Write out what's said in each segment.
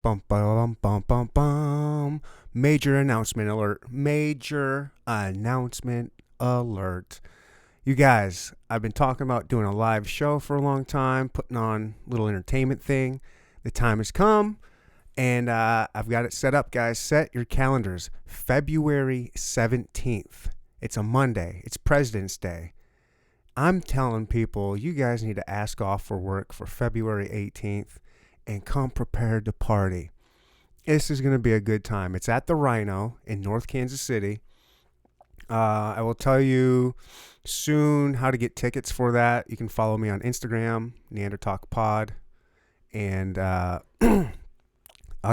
Bum, bum, bum, bum, bum. Major announcement alert. Major announcement alert. You guys, I've been talking about doing a live show for a long time, putting on a little entertainment thing. The time has come, and I've got it set up, guys. Set your calendars. February 17th. It's a Monday. It's President's Day. I'm telling people, you guys need to ask off for work for February 18th and come prepared to party. This is going to be a good time. It's at the Rhino in North Kansas City. I will tell you soon how to get tickets for that. You can follow me on Instagram, Neanderthal Pod, and I'll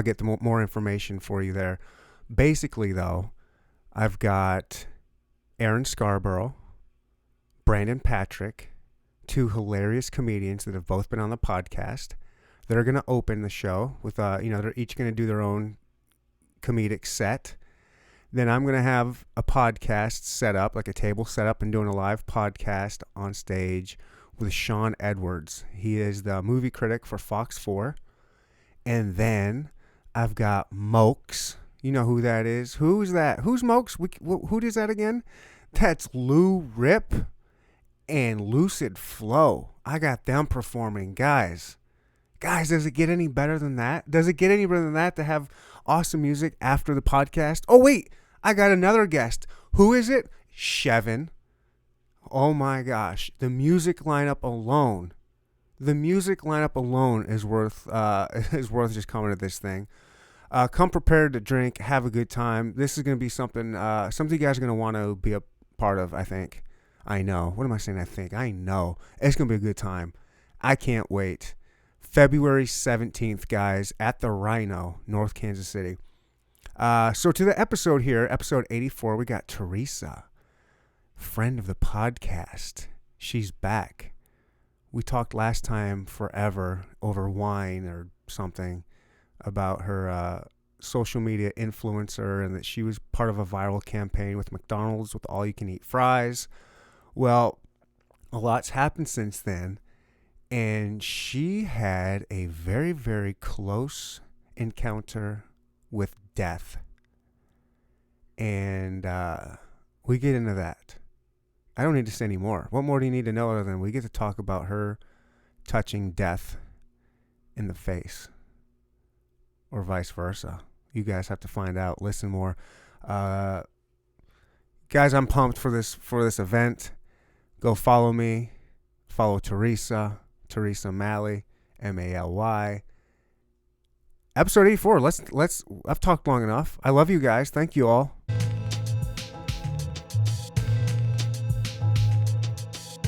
get the more information for you there. Basically, though, I've got Aaron Scarborough, Brandon Patrick, two hilarious comedians that have both been on the podcast. That are going to open the show with, they're each going to do their own comedic set. Then I'm going to have a podcast set up, like a table set up, and doing a live podcast on stage with Sean Edwards. He is the movie critic for Fox 4. And then I've got Mokes. You know who that is. Who's that? Who's Mokes? Who does that again? That's Lou Rip and Lucid Flow. I got them performing, guys. Guys, does it get any better than that? Does it get any better than that to have awesome music after the podcast? Oh, wait, I got another guest. Who is it? Chevin. Oh, my gosh. The music lineup alone is worth just coming to this thing. Come prepared to drink, have a good time. This is going to be something you guys are going to want to be a part of, I think. I know. What am I saying? I think. I know. It's going to be a good time. I can't wait. February 17th, guys, at the Rhino, North Kansas City. So to the episode here, episode 84, we got Teresa, friend of the podcast. She's back. We talked last time forever over wine or something about her social media influencer and that she was part of a viral campaign with McDonald's with all-you-can-eat fries. Well, a lot's happened since then. And she had a very, very close encounter with death. And we get into that. I don't need to say any more. What more do you need to know other than we get to talk about her touching death in the face? Or vice versa. You guys have to find out. Listen more. Guys, I'm pumped for this event. Go follow me. Follow Teresa Maly, Maly. Episode 84. Let's. I've talked long enough. I love you guys. Thank you all.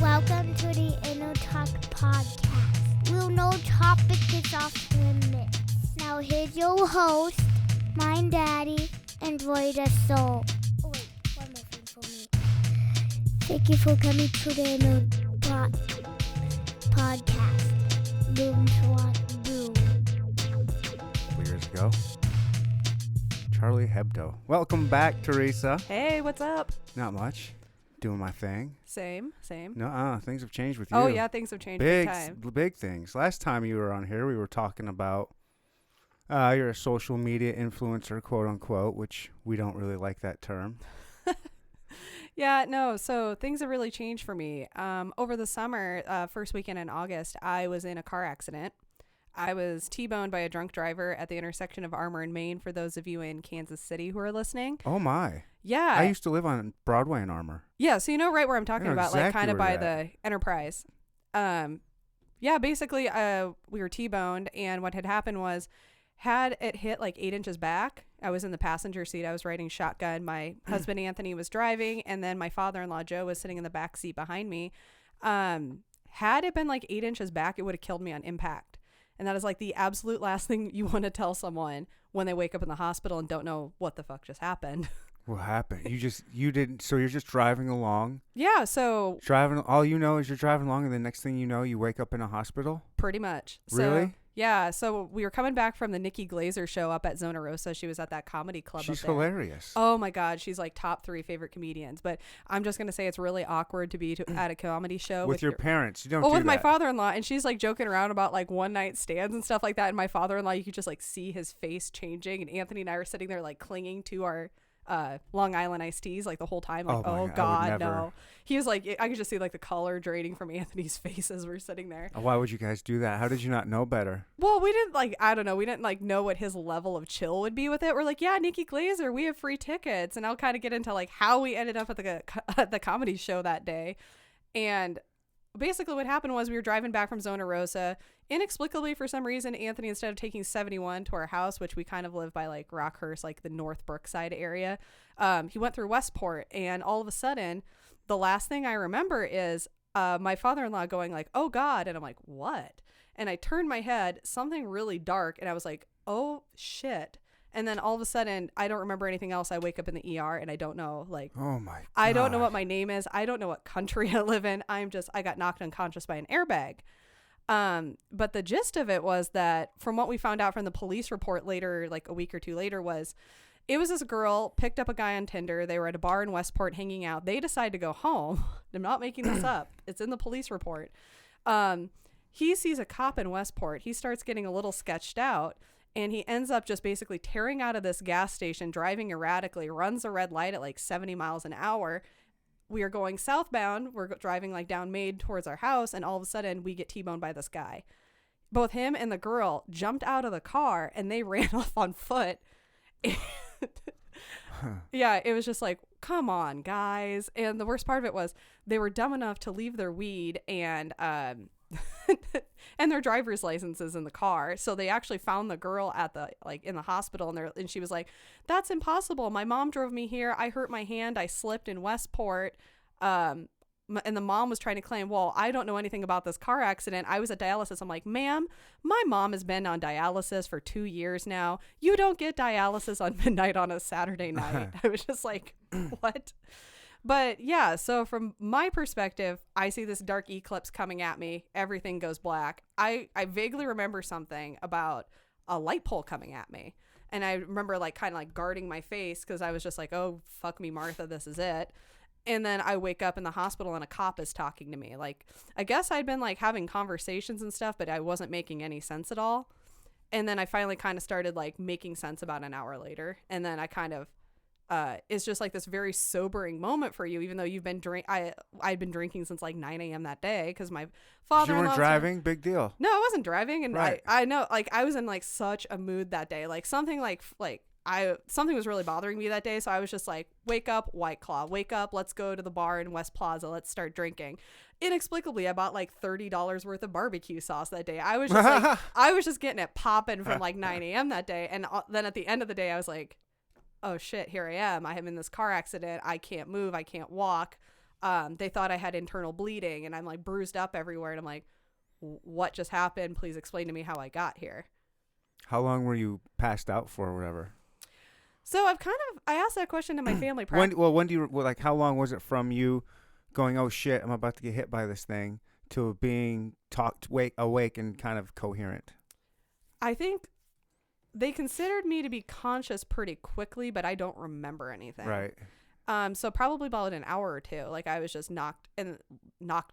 Welcome to the Inner Talk Podcast. We'll no topic is off limits. Now here's your host, my daddy, and Roy the Soul. Oh wait, one more thing for me. Thank you for coming to the Inner Talk Podcast. Boom, swat, boom. Years ago. Charlie Hebdo. Welcome back, Teresa. Hey, what's up? Not much. Doing my thing. Same. No, things have changed with you. Oh, yeah, things have changed big time. Big things. Last time you were on here, we were talking about you're a social media influencer, quote unquote, which we don't really like that term. Yeah, no, so things have really changed for me. Over the summer, first weekend in August, I was in a car accident. I was T-boned by a drunk driver at the intersection of Armour and Main, for those of you in Kansas City who are listening. Oh, my. Yeah. I used to live on Broadway in Armour. Yeah, so you know right where I'm talking about, exactly like kind of by the Enterprise. Yeah, basically, we were T-boned, and what had happened was, had it hit like 8 inches back, I was in the passenger seat. I was riding shotgun. My husband, Anthony, was driving. And then my father-in-law, Joe, was sitting in the back seat behind me. Had it been like 8 inches back, it would have killed me on impact. And that is like the absolute last thing you want to tell someone when they wake up in the hospital and don't know what the fuck just happened. What happened? So you're just driving along? Yeah, so... All you know is you're driving along, and the next thing you know, you wake up in a hospital? Pretty much. Really? So, Yeah, so we were coming back from the Nikki Glazer show up at Zona Rosa. She was at that comedy club She's up there. hilarious. Oh my God, she's like top 3 favorite comedians. But I'm just gonna say it's really awkward to be at a comedy show with your parents. You don't well, do with my that. father-in-law, and she's like joking around about like one night stands and stuff like that. And my father-in-law, you could just like see his face changing, and Anthony and I are sitting there like clinging to our Long Island iced teas like the whole time. Like, oh God, no. He was like, I could just see like the color draining from Anthony's face as we're sitting there. Why would you guys do that? How did you not know better? Well, we didn't like, I don't know. We didn't like know what his level of chill would be with it. We're like, yeah, Nikki Glazer, we have free tickets. And I'll kind of get into like how we ended up at the comedy show that day. And basically what happened was we were driving back from Zona Rosa. Inexplicably, for some reason, Anthony, instead of taking 71 to our house, which we kind of live by like Rockhurst, like the North Brookside area, he went through Westport. And all of a sudden, the last thing I remember is my father-in-law going like, oh God. And I'm like, what? And I turned my head, something really dark. And I was like, oh shit. And then all of a sudden, I don't remember anything else. I wake up in the ER and I don't know, like, oh my God. I don't know what my name is. I don't know what country I live in. I got knocked unconscious by an airbag. But the gist of it was that from what we found out from the police report later, like a week or two later, was it was this girl picked up a guy on Tinder. They were at a bar in Westport hanging out. They decided to go home. I'm not making this up. It's in the police report. He sees a cop in Westport. He starts getting a little sketched out. And he ends up just basically tearing out of this gas station, driving erratically, runs a red light at like 70 miles an hour. We are going southbound. We're driving like down Maid towards our house. And all of a sudden we get T-boned by this guy. Both him and the girl jumped out of the car and they ran off on foot. Yeah, it was just like, come on, guys. And the worst part of it was they were dumb enough to leave their weed and and their driver's licenses in the car. So they actually found the girl at the in the hospital, and she was like, that's impossible. My mom drove me here. I hurt my hand. I slipped in Westport. And the mom was trying to claim, well, I don't know anything about this car accident. I was at dialysis. I'm like, ma'am, my mom has been on dialysis for 2 years now. You don't get dialysis on midnight on a Saturday night. I was just like, what? But yeah, so from my perspective, I see this dark eclipse coming at me. Everything goes black. I vaguely remember something about a light pole coming at me. And I remember like kind of like guarding my face because I was just like, oh, fuck me, Martha, this is it. And then I wake up in the hospital and a cop is talking to me. Like, I guess I'd been like having conversations and stuff, but I wasn't making any sense at all. And then I finally kind of started like making sense about an hour later. And then I kind of, it's just like this very sobering moment for you, even though you've been I'd been drinking since like 9 a.m. that day because my father. You weren't driving? Big deal. No, I wasn't driving. And right. I know, like, I was in like such a mood that day. Like something something was really bothering me that day. So I was just like, wake up, White Claw, wake up. Let's go to the bar in West Plaza. Let's start drinking. Inexplicably, I bought like $30 worth of barbecue sauce that day. I was just like, I was just getting it popping from like 9 a.m. that day. And then at the end of the day, I was like, oh shit, here I am. I am in this car accident. I can't move. I can't walk. They thought I had internal bleeding and I'm like bruised up everywhere. And I'm like, what just happened? Please explain to me how I got here. How long were you passed out for or whatever? So I asked that question to my family. How long was it from you going, oh shit, I'm about to get hit by this thing, to being awake and kind of coherent? I think they considered me to be conscious pretty quickly, but I don't remember anything. Right. So probably about an hour or two. Like I was just knocked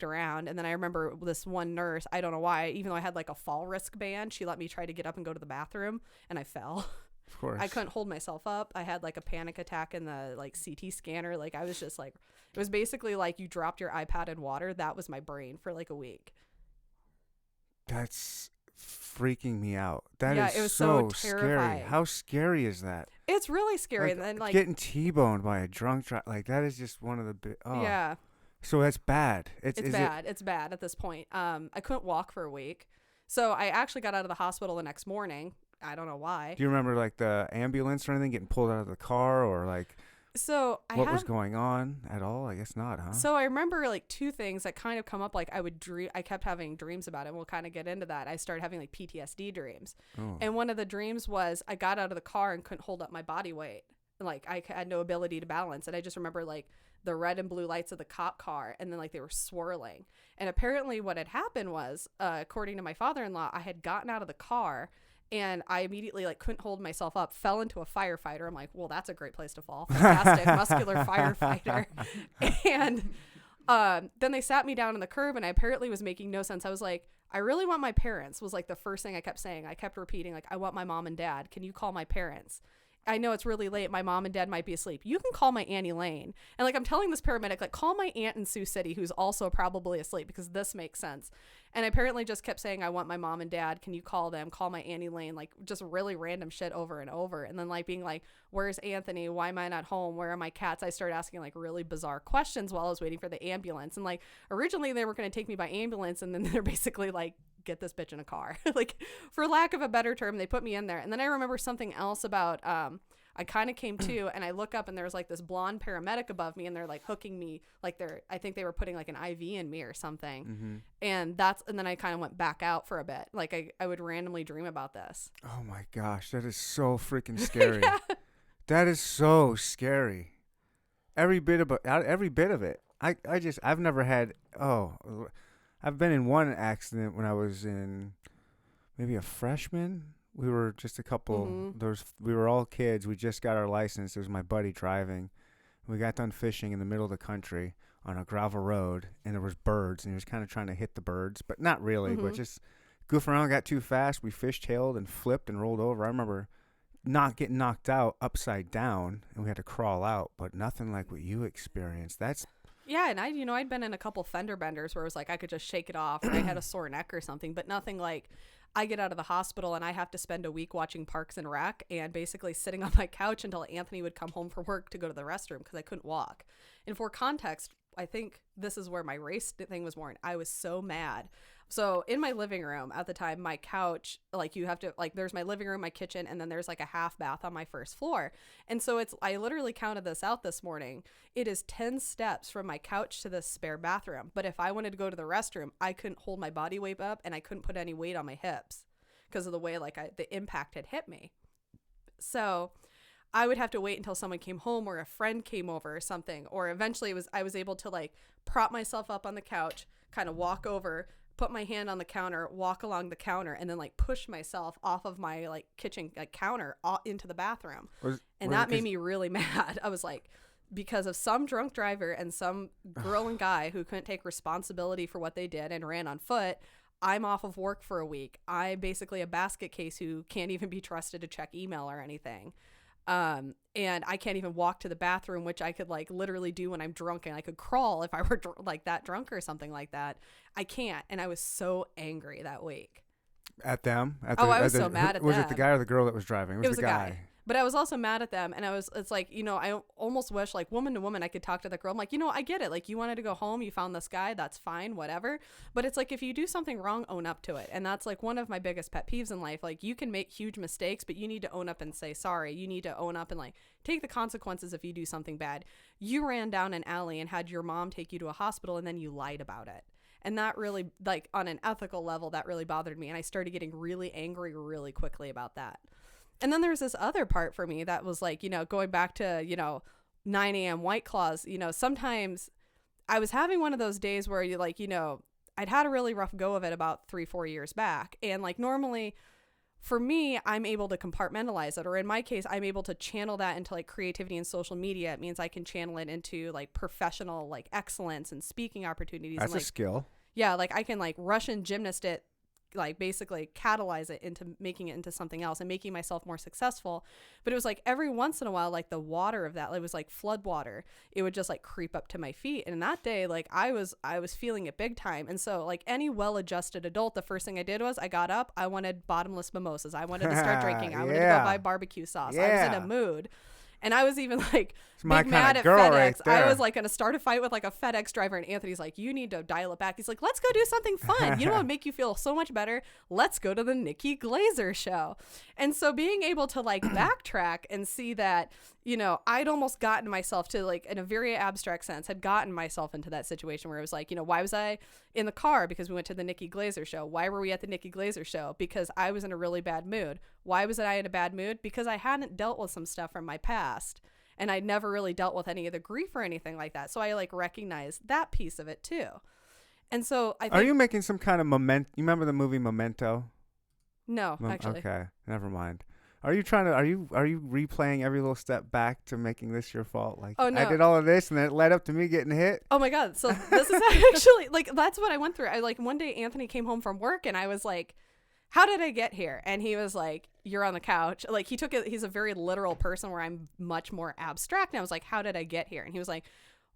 around. And then I remember this one nurse, I don't know why, even though I had like a fall risk band, she let me try to get up and go to the bathroom and I fell. Of course. I couldn't hold myself up. I had like a panic attack in the like CT scanner. Like I was just like, it was basically like you dropped your iPad in water. That was my brain for like a week. That's freaking me out. It was so scary. terrifying. How scary is that? It's really scary. And then like getting T-boned by a drunk driver, like that is just one of the yeah. So that's bad. It's bad. It's bad at this point. I couldn't walk for a week. So I actually got out of the hospital the next morning. I don't know why. Do you remember like the ambulance or anything getting pulled out of the car or like what was going on at all? I guess not, huh? So I remember like two things that kind of come up. Like I kept having dreams about it. And we'll kind of get into that. I started having like PTSD dreams. Oh. And one of the dreams was I got out of the car and couldn't hold up my body weight. Like I had no ability to balance. And I just remember like the red and blue lights of the cop car, and then like they were swirling. And apparently what had happened was, according to my father-in-law, I had gotten out of the car and I immediately like couldn't hold myself up, fell into a firefighter. I'm like, well, that's a great place to fall. Fantastic. Muscular firefighter. And then they sat me down on the curb, and I apparently was making no sense. I was like, I really want my parents, was like the first thing I kept saying. I kept repeating, like, I want my mom and dad. Can you call my parents? I know it's really late. My mom and dad might be asleep. You can call my Annie Lane. And like, I'm telling this paramedic, like, call my aunt in Sioux City, who's also probably asleep, because this makes sense. And I apparently just kept saying, I want my mom and dad. Can you call them? Call my Annie Lane. Like, just really random shit over and over. And then like being like, where's Anthony? Why am I not home? Where are my cats? I started asking like really bizarre questions while I was waiting for the ambulance. And like, originally they were going to take me by ambulance. And then they're basically like, get this bitch in a car. Like, for lack of a better term, they put me in there. And then I remember something else about, I kind of came to, and I look up, and there's like this blonde paramedic above me, and they're like hooking me, like I think they were putting like an IV in me or something. Mm-hmm. And then I kind of went back out for a bit. Like I would randomly dream about this. Oh my gosh, that is so freaking scary. Yeah. That is so scary. Every bit of it. I've never had. I've been in one accident when I was in maybe a freshman. We were just a couple. Mm-hmm. We were all kids. We just got our license. It was my buddy driving. We got done fishing in the middle of the country on a gravel road, and there was birds, and he was kind of trying to hit the birds, but not really. Mm-hmm. But just goofing around, got too fast. We fishtailed and flipped and rolled over. I remember not getting knocked out upside down, and we had to crawl out. But nothing like what you experienced. Yeah, and I'd been in a couple fender benders where it was like I could just shake it off, or I had a sore neck or something, but nothing like I get out of the hospital and I have to spend a week watching Parks and Rec and basically sitting on my couch until Anthony would come home from work to go to the restroom because I couldn't walk. And for context, I think this is where my race thing was born. I was so mad. So in my living room at the time, my couch, like you have to, like there's my living room, my kitchen, and then there's like a half bath on my first floor. And so I literally counted this out this morning. It is 10 steps from my couch to the spare bathroom. But if I wanted to go to the restroom, I couldn't hold my body weight up, and I couldn't put any weight on my hips because of the way like the impact had hit me. So I would have to wait until someone came home or a friend came over or something. Or eventually I was able to like prop myself up on the couch, kind of walk over, put my hand on the counter, walk along the counter, and then like push myself off of my like kitchen like counter into the bathroom. And that made me really mad. I was like, because of some drunk driver and some girl and guy who couldn't take responsibility for what they did and ran on foot, I'm off of work for a week. I'm basically a basket case who can't even be trusted to check email or anything. And I can't even walk to the bathroom, which I could like literally do when I'm drunk, and I could crawl if I were like that drunk or something like that. I can't. And I was so angry that week. At them? I was so mad at them. Was it the guy or the girl that was driving? It was the guy. But I was also mad at them, and it's like, I almost wish, like, woman to woman, I could talk to the girl. I'm like, I get it. Like, you wanted to go home, you found this guy, that's fine, whatever. But it's like, if you do something wrong, own up to it. And that's like one of my biggest pet peeves in life. Like, you can make huge mistakes, but you need to own up and say sorry. You need to own up and like take the consequences if you do something bad. You ran down an alley and had your mom take you to a hospital, and then you lied about it. And that really, like, on an ethical level, that really bothered me. And I started getting really angry really quickly about that. And then there's this other part for me that was like, going back to, 9 a.m. White Claws, sometimes I was having one of those days where I'd had a really rough go of it about 3-4 years back. And like normally for me, I'm able to compartmentalize it, or in my case, I'm able to channel that into like creativity and social media. It means I can channel it into like professional, like excellence and speaking opportunities. That's and, like, a skill. Yeah. Like I can like Russian gymnast it, like basically catalyze it into making it into something else and making myself more successful. But it was like every once in a while, like the water of that, it was like flood water. It would just like creep up to my feet. And that day, like I was feeling it big time. And so like any well-adjusted adult, the first thing I did was I got up, I wanted bottomless mimosas. I wanted to start drinking. I wanted to go buy barbecue sauce. I was in a mood. And I was even like big mad at FedEx. Right, I was like going to start a fight with like a FedEx driver, and Anthony's like, you need to dial it back. He's like, let's go do something fun. You know what would make you feel so much better? Let's go to the Nikki Glazer show. And so being able to like backtrack and see that, I'd almost gotten myself to like, in a very abstract sense, had gotten myself into that situation where it was like, why was I in the car? Because we went to the Nikki Glazer show. Why were we at the Nikki Glazer show? Because I was in a really bad mood. Why was I in a bad mood? Because I hadn't dealt with some stuff from my past. And I'd never really dealt with any of the grief or anything like that. So I like recognized that piece of it too. And so I think, Are you making some kind of moment? You remember the movie Memento? no, actually. Okay, never mind. Are you trying to? Are you replaying every little step back to making this your fault? Like, Oh, no. I did all of this, and then it led up to me getting hit. Oh my God. So this is actually like, that's what I went through. I like one day Anthony came home from work and I was like, how did I get here? And he was like, you're on the couch. Like he took it. He's a very literal person where I'm much more abstract. And I was like, how did I get here? And he was like,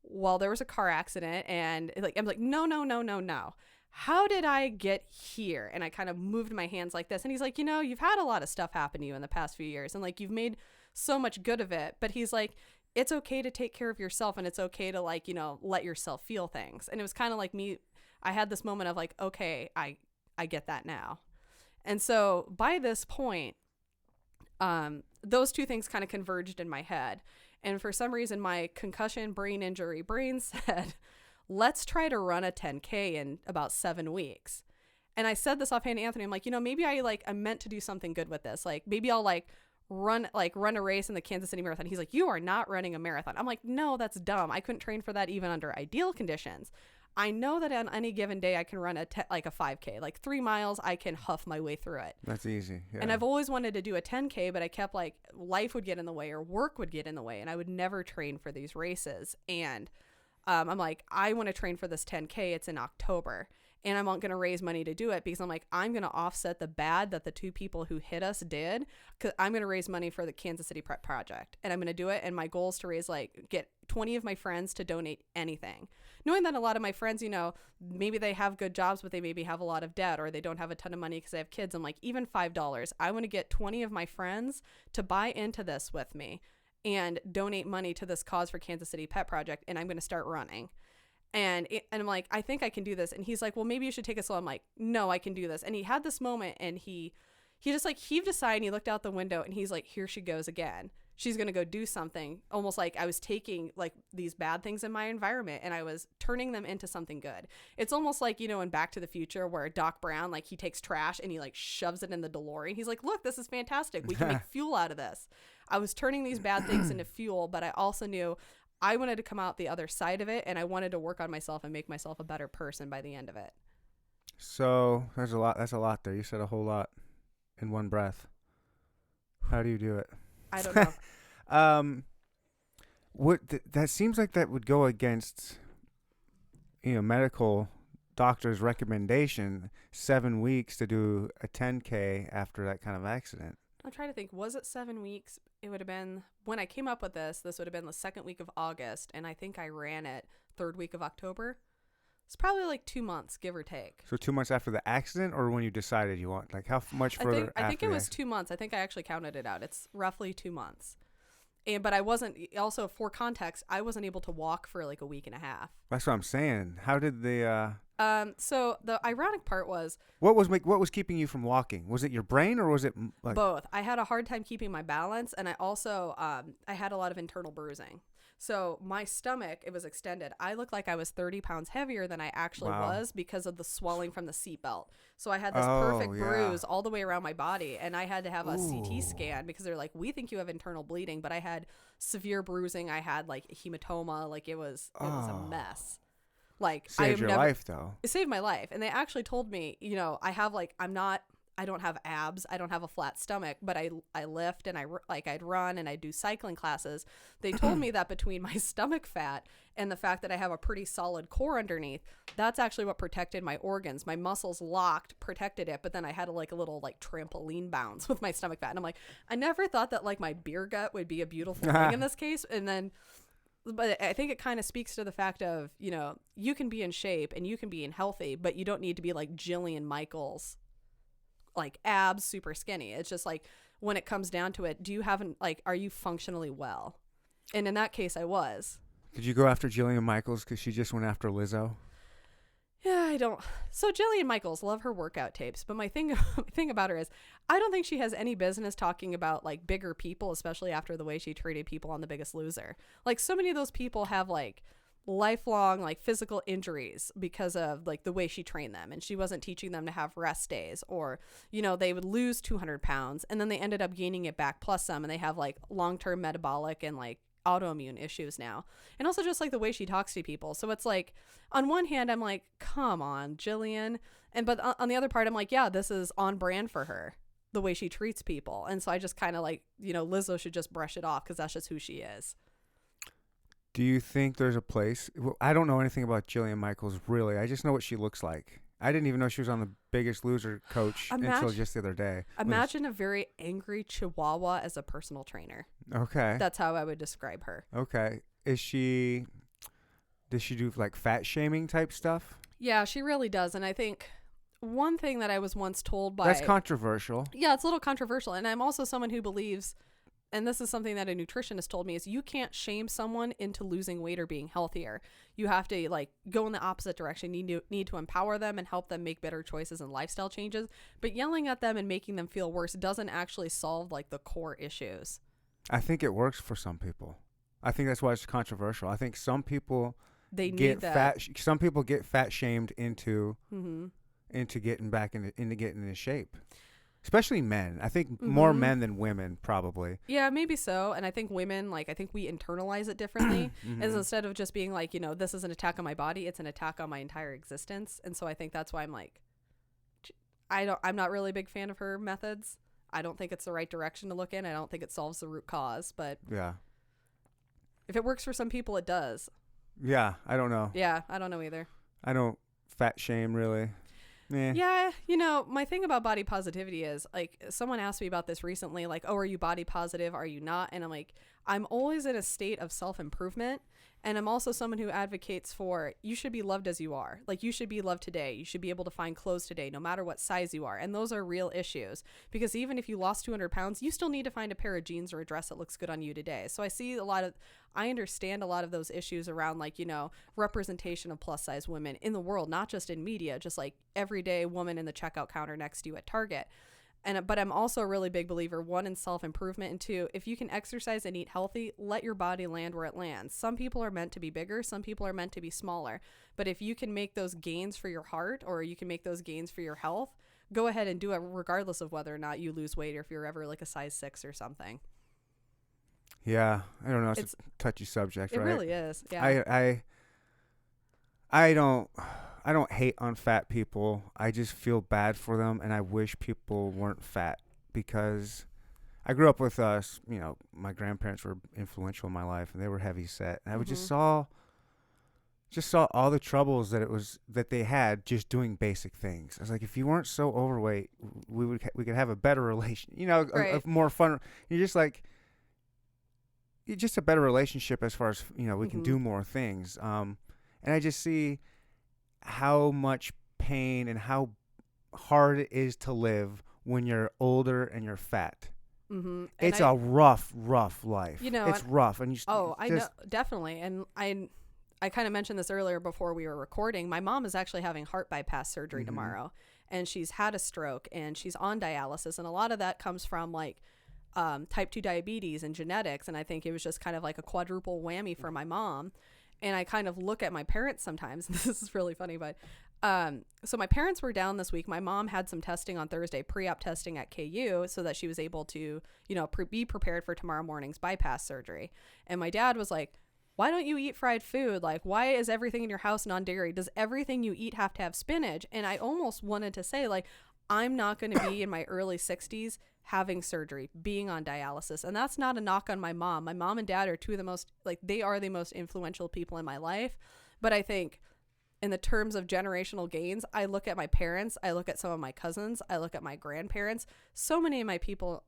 well, there was a car accident. And like, I'm like, no. How did I get here? And I kind of moved my hands like this. And he's like, you've had a lot of stuff happen to you in the past few years. And like, you've made so much good of it. But he's like, it's okay to take care of yourself. And it's okay to like, let yourself feel things. And it was kind of like me. I had this moment of like, okay, I get that now. And so by this point, those two things kind of converged in my head. And for some reason, my concussion brain injury brain said, let's try to run a 10K in about 7 weeks. And I said this offhand to Anthony. I'm like, maybe I'm meant to do something good with this. Like maybe I'll run a race in the Kansas City Marathon. He's like, you are not running a marathon. I'm like, no, that's dumb. I couldn't train for that even under ideal conditions. I know that on any given day I can run a 5K, like 3 miles. I can huff my way through it. That's easy. Yeah. And I've always wanted to do a 10K, but I kept like life would get in the way or work would get in the way, and I would never train for these races. And I'm like, I want to train for this 10K. It's in October. And I'm not going to raise money to do it because I'm like, I'm going to offset the bad that the two people who hit us did, because I'm going to raise money for the Kansas City Prep Project. And I'm going to do it. And my goal is to raise get 20 of my friends to donate anything. Knowing that a lot of my friends, maybe they have good jobs, but they maybe have a lot of debt or they don't have a ton of money because they have kids. I'm like, even $5. I want to get 20 of my friends to buy into this with me and donate money to this cause for Kansas City Pet Project. And I'm going to start running. And I'm like, I think I can do this. And he's like, well, maybe you should take it slow. I'm like, no, I can do this. And he had this moment and he just like heaved a sigh and he looked out the window and he's like, here she goes again. She's going to go do something. Almost like I was taking like these bad things in my environment and I was turning them into something good. It's almost like, in Back to the Future where Doc Brown, like he takes trash and he like shoves it in the DeLorean. He's like, look, this is fantastic. We can make fuel out of this. I was turning these bad things into fuel, but I also knew I wanted to come out the other side of it, and I wanted to work on myself and make myself a better person by the end of it. So there's a lot. That's a lot there. You said a whole lot in one breath. How do you do it? I don't know. That seems like that would go against, medical doctor's recommendation. 7 weeks to do a 10K after that kind of accident. I'm trying to think. Was it 7 weeks? It would have been when I came up with this would have been the second week of August, and I think I ran it third week of October. It's probably like 2 months, give or take. So 2 months after the accident, or when you decided you want, like how much further? I think it was 2 months. I think I actually counted it out. It's roughly 2 months. But I wasn't, also for context, I wasn't able to walk for like a week and a half. That's what I'm saying. How did the? So the ironic part was, what was keeping you from walking? Was it your brain or was it like both? I had a hard time keeping my balance, and I also I had a lot of internal bruising. So my stomach, it was extended. I looked like I was 30 pounds heavier than I actually was because of the swelling from the seatbelt. So I had this perfect bruise all the way around my body, and I had to have a CT scan because they're like, we think you have internal bleeding, but I had severe bruising. I had like hematoma. Like it was a mess. Like saved your life though. It saved my life. And they actually told me, I have like, I don't have abs. I don't have a flat stomach, but I lift and I'd run and I do cycling classes. They told me that between my stomach fat and the fact that I have a pretty solid core underneath, that's actually what protected my organs. My muscles locked, protected it, but then I had a little trampoline bounce with my stomach fat. And I'm like, I never thought that like my beer gut would be a beautiful thing in this case. But I think it kind of speaks to the fact of, you can be in shape and you can be healthy, but you don't need to be like Jillian Michaels, like abs, super skinny. It's just like when it comes down to it, are you functionally well? And in that case, I was. Did you go after Jillian Michaels because she just went after Lizzo? Yeah, I don't. So Jillian Michaels, love her workout tapes, but my thing about her is I don't think she has any business talking about like bigger people, especially after the way she treated people on The Biggest Loser. Like so many of those people have like lifelong like physical injuries because of like the way she trained them, and she wasn't teaching them to have rest days, or they would lose 200 pounds and then they ended up gaining it back plus some, and they have like long-term metabolic and like autoimmune issues now. And also just like the way she talks to people. So it's like, on one hand, I'm like, come on, Jillian. But on the other part, I'm like, yeah, this is on brand for her, the way she treats people. And so I just kind of like, Lizzo should just brush it off because that's just who she is. Do you think there's a place? Well, I don't know anything about Jillian Michaels, really. I just know what she looks like. I didn't even know she was on The Biggest Loser coach until just the other day. Imagine a very angry chihuahua as a personal trainer. Okay. That's how I would describe her. Okay. Does she do like fat shaming type stuff? Yeah, she really does. And I think one thing that I was once told by... That's controversial. Yeah, it's a little controversial. And I'm also someone who believes, and this is something that a nutritionist told me, is you can't shame someone into losing weight or being healthier. You have to like go in the opposite direction. You need to empower them and help them make better choices and lifestyle changes. But yelling at them and making them feel worse doesn't actually solve like the core issues. I think it works for some people. I think that's why it's controversial. I think some people some people get fat shamed into getting back into getting into shape. Especially men. I think more men than women, probably. Yeah, maybe so. And I think women, like, I think we internalize it differently. As instead of just being like, this is an attack on my body, it's an attack on my entire existence. And so I think that's why I'm like, I'm not really a big fan of her methods. I don't think it's the right direction to look in. I don't think it solves the root cause. But yeah, if it works for some people, it does. Yeah, I don't know. Yeah, I don't know either. I don't fat shame, really. Yeah, my thing about body positivity is, like, someone asked me about this recently, like, oh, are you body positive? Are you not? And I'm like, I'm always in a state of self-improvement. And I'm also someone who advocates for, you should be loved as you are. Like, you should be loved today. You should be able to find clothes today, no matter what size you are. And those are real issues. Because even if you lost 200 pounds, you still need to find a pair of jeans or a dress that looks good on you today. So I understand a lot of those issues around, like, representation of plus size women in the world, not just in media, just like everyday woman in the checkout counter next to you at Target. But I'm also a really big believer, one, in self-improvement, and two, if you can exercise and eat healthy, let your body land where it lands. Some people are meant to be bigger. Some people are meant to be smaller. But if you can make those gains for your heart, or you can make those gains for your health, go ahead and do it regardless of whether or not you lose weight or if you're ever like a size 6 or something. Yeah, I don't know. It's a touchy subject, right? It really is. Yeah. I don't hate on fat people. I just feel bad for them, and I wish people weren't fat, because I grew up with my grandparents were influential in my life, and they were heavy set. And I just saw all the troubles that they had just doing basic things. I was like, if you weren't so overweight, we could have a better relation. Right. A more fun. You're just a better relationship as far as we can do more things. And I just see how much pain and how hard it is to live when you're older and you're fat. It's a rough life. It's rough. And I know, definitely. And I kind of mentioned this earlier before we were recording. My mom is actually having heart bypass surgery tomorrow, and she's had a stroke, and she's on dialysis. And a lot of that comes from like type 2 diabetes and genetics. And I think it was just kind of like a quadruple whammy for my mom. And I kind of look at my parents sometimes. This is really funny, but so my parents were down this week. My mom had some testing on Thursday, pre-op testing at KU, so that she was able to, be prepared for tomorrow morning's bypass surgery. And my dad was like, why don't you eat fried food? Like, why is everything in your house non-dairy? Does everything you eat have to have spinach? And I almost wanted to say, like, I'm not going to be in my early 60s having surgery, being on dialysis. And that's not a knock on my mom. My mom and dad are two of the most, like, they are the most influential people in my life. But I think in the terms of generational gains, I look at my parents, I look at some of my cousins, I look at my grandparents. So many people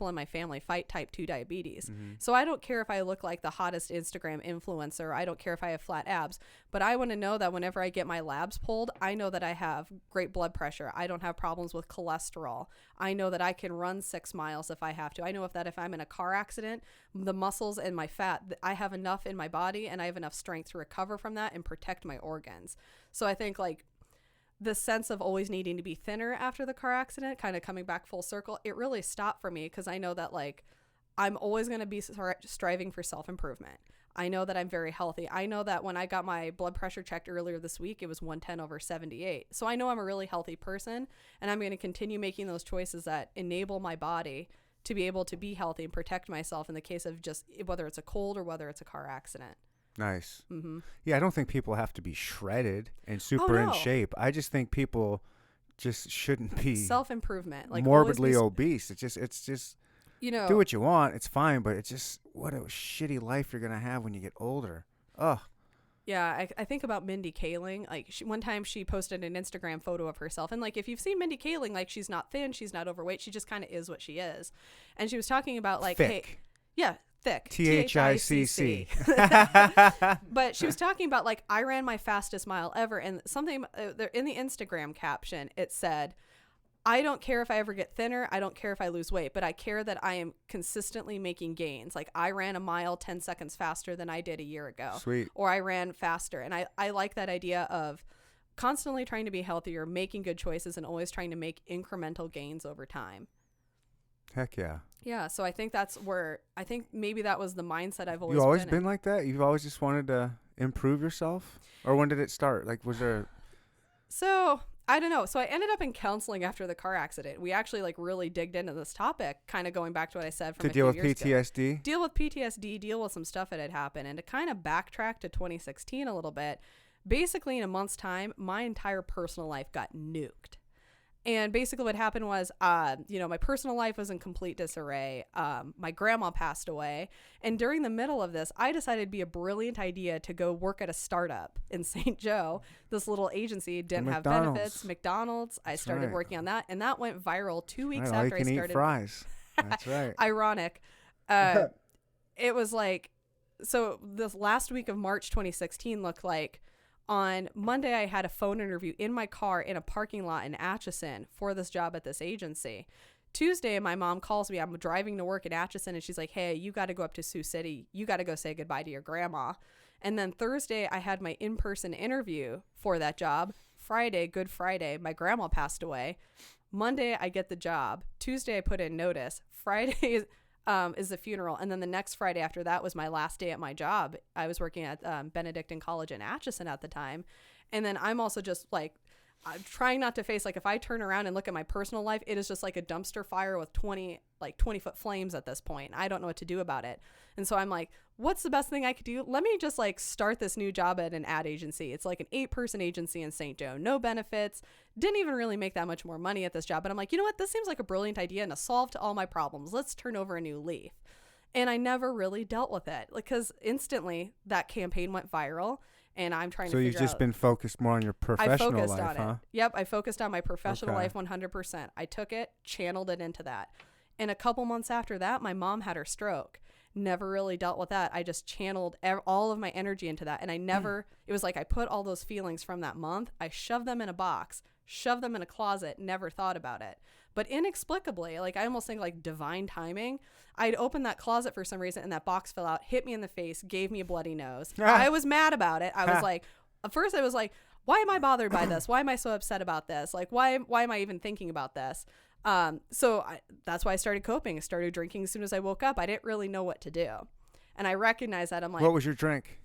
in my family fight type 2 diabetes. So I don't care if I look like the hottest Instagram influencer. I don't care if I have flat abs, but I want to know that whenever I get my labs pulled, I know that I have great blood pressure. I don't have problems with cholesterol. I know that I can run 6 miles if I have to. I know if I'm in a car accident, the muscles and my fat, I have enough in my body and I have enough strength to recover from that and protect my organs. So I think like the sense of always needing to be thinner after the car accident, kind of coming back full circle, it really stopped for me, because I know that like I'm always going to be striving for self-improvement. I know that I'm very healthy. I know that when I got my blood pressure checked earlier this week, it was 110/78. So I know I'm a really healthy person, and I'm going to continue making those choices that enable my body to be able to be healthy and protect myself in the case of just whether it's a cold or whether it's a car accident. Nice. Mm-hmm. Yeah, I don't think people have to be shredded and super in no. shape. I just think people just shouldn't be Self-improvement, like morbidly always obese. It's just you know, do what you want. It's fine, but it's just what a shitty life you're gonna have when you get older. Ugh. yeah, I think about Mindy Kaling. Like one time she posted an Instagram photo of herself, and like if you've seen Mindy Kaling, like she's not thin, she's not overweight, she just kind of is what she is. And she was talking about like, Thick. hey, yeah, thick, THICC. But she was talking about like I ran my fastest mile ever, and something there in the Instagram caption it said, I don't care if I ever get thinner. I don't care if I lose weight, but I care that I am consistently making gains. Like I ran a mile 10 seconds faster than I did a year ago. Sweet. Or I ran faster. And I like that idea of constantly trying to be healthier, making good choices, and always trying to make incremental gains over time. Heck yeah. Yeah. So I think that's where, I think maybe that was the mindset I've always You always been been like that? You've always just wanted to improve yourself? Or when did it start? Like, was there... So I don't know. So I ended up in counseling after the car accident. We actually like really digged into this topic, kind of going back to what I said from To deal with PTSD? Deal with PTSD, deal with some stuff that had happened, and to kind of backtrack to 2016 a little bit. Basically, in a month's time, my entire personal life got nuked. And basically what happened was, my personal life was in complete disarray. My grandma passed away. And during the middle of this, I decided it'd be a brilliant idea to go work at a startup in St. Joe. This little agency didn't have benefits. McDonald's. I started working on that. And that went viral 2 weeks after I started. Eat fries. That's right. Ironic. It was like, so this last week of March 2016 looked like, on Monday, I had a phone interview in my car in a parking lot in Atchison for this job at this agency. Tuesday, my mom calls me. I'm driving to work in Atchison, and she's like, hey, you got to go up to Sioux City. You got to go say goodbye to your grandma. And then Thursday, I had my in-person interview for that job. Friday, Good Friday, my grandma passed away. Monday, I get the job. Tuesday, I put in notice. Friday is the funeral. And then the next Friday after that was my last day at my job. I was working at Benedictine College in Atchison at the time. And then I'm also just like, I'm trying not to face, like if I turn around and look at my personal life, it is just like a dumpster fire with 20 foot flames at this point. I don't know what to do about it. And so I'm like, what's the best thing I could do? Let me just like start this new job at an ad agency. It's like an 8-person agency in St. Joe, no benefits, didn't even really make that much more money at this job. But I'm like, you know what? This seems like a brilliant idea and a solve to all my problems. Let's turn over a new leaf. And I never really dealt with it because instantly that campaign went viral. And I'm trying to figure out. So you've just been focused more on your professional life, I focused on it. Yep, I focused on my professional life 100%. I took it, channeled it into that. And a couple months after that, my mom had her stroke. Never really dealt with that. I just channeled all of my energy into that. And I never, it was like I put all those feelings from that month, I shoved them in a box, shoved them in a closet, never thought about it. But inexplicably, like I almost think like divine timing, I'd opened that closet for some reason and that box fell out, hit me in the face, gave me a bloody nose. I was mad about it. I was like, at first I was like, why am I bothered by this? Why am I so upset about this? Like, why am I even thinking about this? That's why I started coping. I started drinking as soon as I woke up. I didn't really know what to do. And I recognized that. I'm like, what was your drink?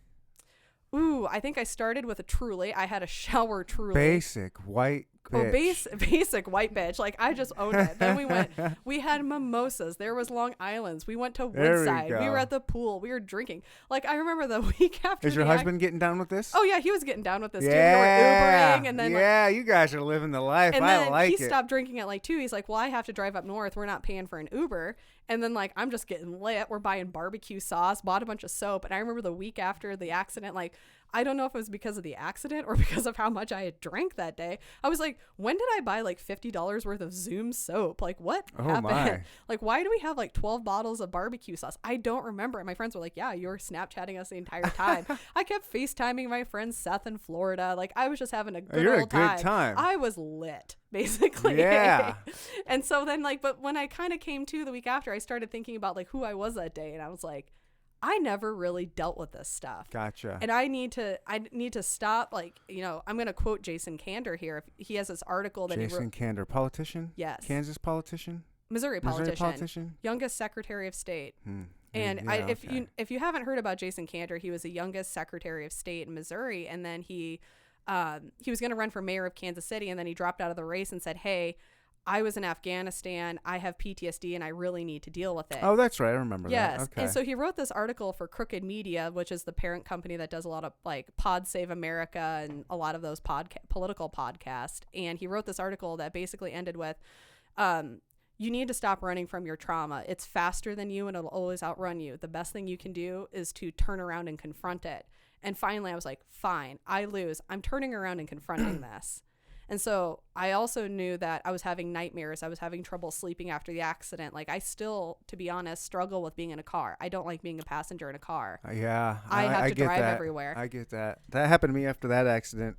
Ooh, I think I started with a Truly. I had a shower Truly. Basic white bitch. Oh, basic white bitch. Like, I just owned it. Then we had mimosas. There was Long Island's. We went to Woodside. We were at the pool. We were drinking. Like, I remember the week after. Is your husband getting down with this? Oh, yeah, he was getting down with this, too. Yeah. We were Ubering. And then, you guys are living the life. And I then like he it. stopped drinking at like 2. He's like, well, I have to drive up north. We're not paying for an Uber. And then, like, I'm just getting lit. We're buying barbecue sauce, bought a bunch of soap. And I remember the week after the accident, like, I don't know if it was because of the accident or because of how much I had drank that day. I was like, when did I buy like $50 worth of Zoom soap? Like, what happened? My. Like, why do we have like 12 bottles of barbecue sauce? I don't remember. And my friends were like, yeah, you were Snapchatting us the entire time. I kept FaceTiming my friend Seth in Florida. Like, I was just having a good old time. I was lit, basically. Yeah. And so then, like, but when I kind of came to the week after, I started thinking about like who I was that day. And I was like, I never really dealt with this stuff. Gotcha. And I need to stop. Like, you know, I'm going to quote Jason Kander here. If he has this article that Jason Kander, politician? Yes. Kansas politician? Missouri politician. Youngest Secretary of State. And if you haven't heard about Jason Kander, he was the youngest Secretary of State in Missouri. And then he was going to run for mayor of Kansas City. And then he dropped out of the race and said, hey, I was in Afghanistan. I have PTSD and I really need to deal with it. Oh, that's right. I remember Yes. that. Okay. And so he wrote this article for Crooked Media, which is the parent company that does a lot of like Pod Save America and a lot of those political podcasts. And he wrote this article that basically ended with, you need to stop running from your trauma. It's faster than you and it'll always outrun you. The best thing you can do is to turn around and confront it. And finally I was like, fine, I lose. I'm turning around and confronting this. And so I also knew that I was having nightmares. I was having trouble sleeping after the accident. Like I still, to be honest, struggle with being in a car. I don't like being a passenger in a car. Yeah. I have to get drive that. everywhere. I get that. That happened to me after that accident.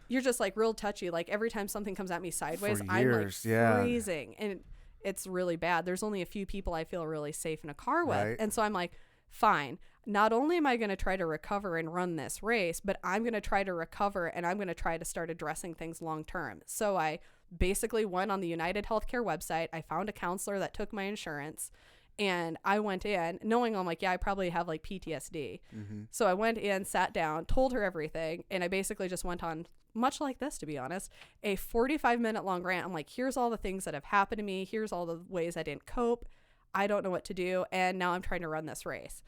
You're just like real touchy. Like every time something comes at me sideways, For I'm years, like yeah. freezing. And it's really bad. There's only a few people I feel really safe in a car with. Right. And so I'm like, fine. Not only am I going to try to recover and run this race, but I'm going to try to recover and I'm going to try to start addressing things long term. So I basically went on the United Healthcare website. I found a counselor that took my insurance and I went in knowing I'm like, yeah, I probably have like PTSD. Mm-hmm. So I went in, sat down, told her everything. And I basically just went on, much like this, to be honest, a 45-minute long rant. I'm like, here's all the things that have happened to me. Here's all the ways I didn't cope. I don't know what to do. And now I'm trying to run this race.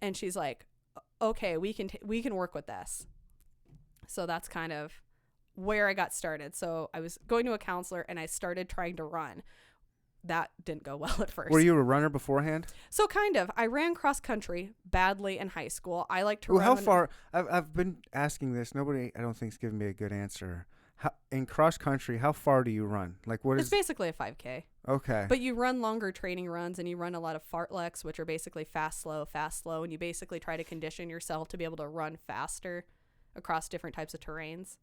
And she's like, okay, we can work with this. So that's kind of where I got started. So I was going to a counselor and I started trying to run. That didn't go well at first. Were you a runner beforehand? So kind of. I ran cross country badly in high school. I like to Well, run. how far? I've been asking this. Nobody, I don't think, is giving me a good answer. In cross country, how far do you run? Like what It's is? basically a 5K. Okay. But you run longer training runs and you run a lot of fartleks, which are basically fast, slow, and you basically try to condition yourself to be able to run faster across different types of terrains.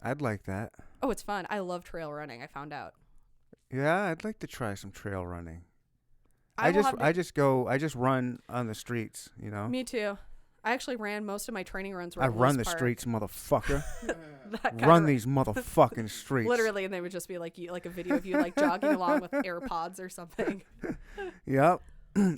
I'd like that. Oh, it's fun. I love trail running, I found out. Yeah, I'd like to try some trail running. I just run on the streets, you know. Me too. I actually ran most of my training runs. I run the streets, motherfucker. That Run these motherfucking streets. Literally, and they would just be like like a video of you like jogging along with AirPods or something. Yep.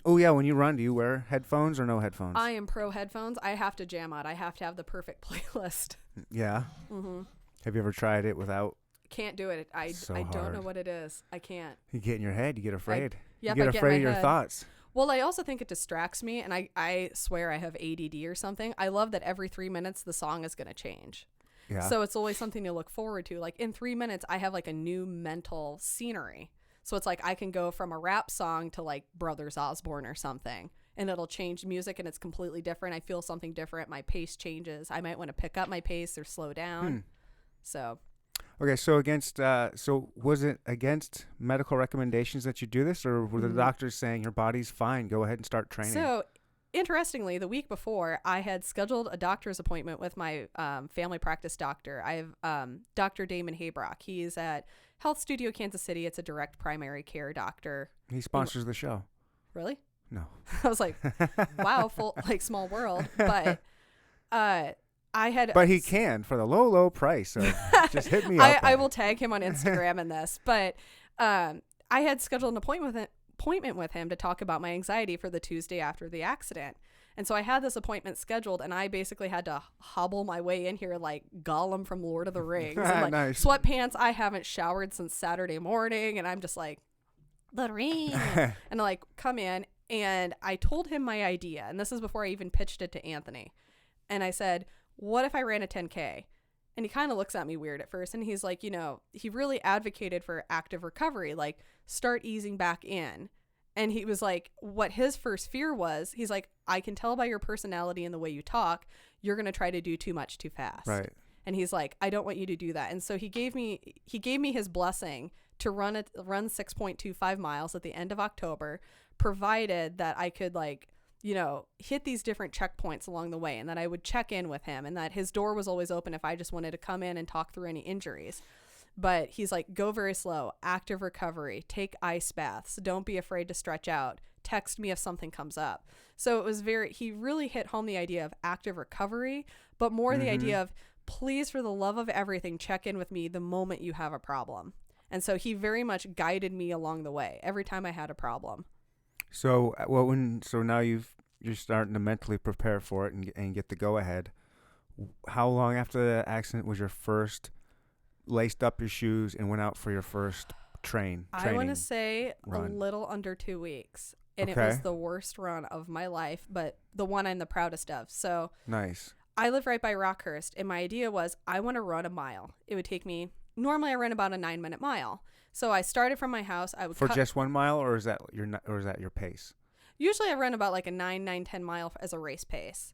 Oh yeah, when you run, do you wear headphones or no headphones? I am pro headphones. I have to jam out. I have to have the perfect playlist. Yeah. Mm-hmm. Have you ever tried it without? Can't do it. I don't know hard. what it is. I can't. You get in your head. You get afraid. Yep, you I get get afraid in of my your head. thoughts. Well, I also think it distracts me, and I swear I have ADD or something. I love that every 3 minutes the song is going to change. Yeah. So it's always something to look forward to. Like in 3 minutes, I have like a new mental scenery. So it's like I can go from a rap song to like Brothers Osborne or something, and it'll change music and it's completely different. I feel something different. My pace changes. I might want to pick up my pace or slow down. So. Okay, so was it against medical recommendations that you do this, or were the doctors saying your body's fine, go ahead and start training? So, interestingly, the week before, I had scheduled a doctor's appointment with my family practice doctor. I have Dr. Damon Haybrock. He's at Health Studio Kansas City. It's a direct primary care doctor. He sponsors the show. Really? No. I was like, wow, small world. But But he can for the low price. So just hit me up. I will tag him on Instagram in this. But I had scheduled an appointment with him to talk about my anxiety for the Tuesday after the accident. And so I had this appointment scheduled, and I basically had to hobble my way in here like Gollum from Lord of the Rings. And like Nice. sweatpants. I haven't showered since Saturday morning, and I'm just like, the ring. And I like come in, and I told him my idea. And this is before I even pitched it to Anthony. And I said, what if I ran a 10K? And he kind of looks at me weird at first. And he's like, he really advocated for active recovery, like start easing back in. And he was like, what his first fear was, he's like, I can tell by your personality and the way you talk, you're going to try to do too much too fast. Right. And he's like, I don't want you to do that. And so he gave me his blessing to run 6.25 miles at the end of October, provided that I could hit these different checkpoints along the way, and that I would check in with him, and that his door was always open if I just wanted to come in and talk through any injuries. But he's like, go very slow, active recovery, take ice baths, don't be afraid to stretch out, text me if something comes up. So it was he really hit home the idea of active recovery, but more the idea of, please, for the love of everything, check in with me the moment you have a problem. And so he very much guided me along the way every time I had a problem. So now you're starting to mentally prepare for it and get the go ahead. How long after the accident was your first laced up your shoes and went out for your first training I want to say run? a little under 2 weeks. And it Okay. was the worst run of my life, but the one I'm the proudest of. So Nice. I live right by Rockhurst, and my idea was I want to run a mile. It would take me, normally I run about a 9-minute mile. So I started from my house. I would For just 1 mile, or is that your pace? Usually I run about like a 10 mile as a race pace.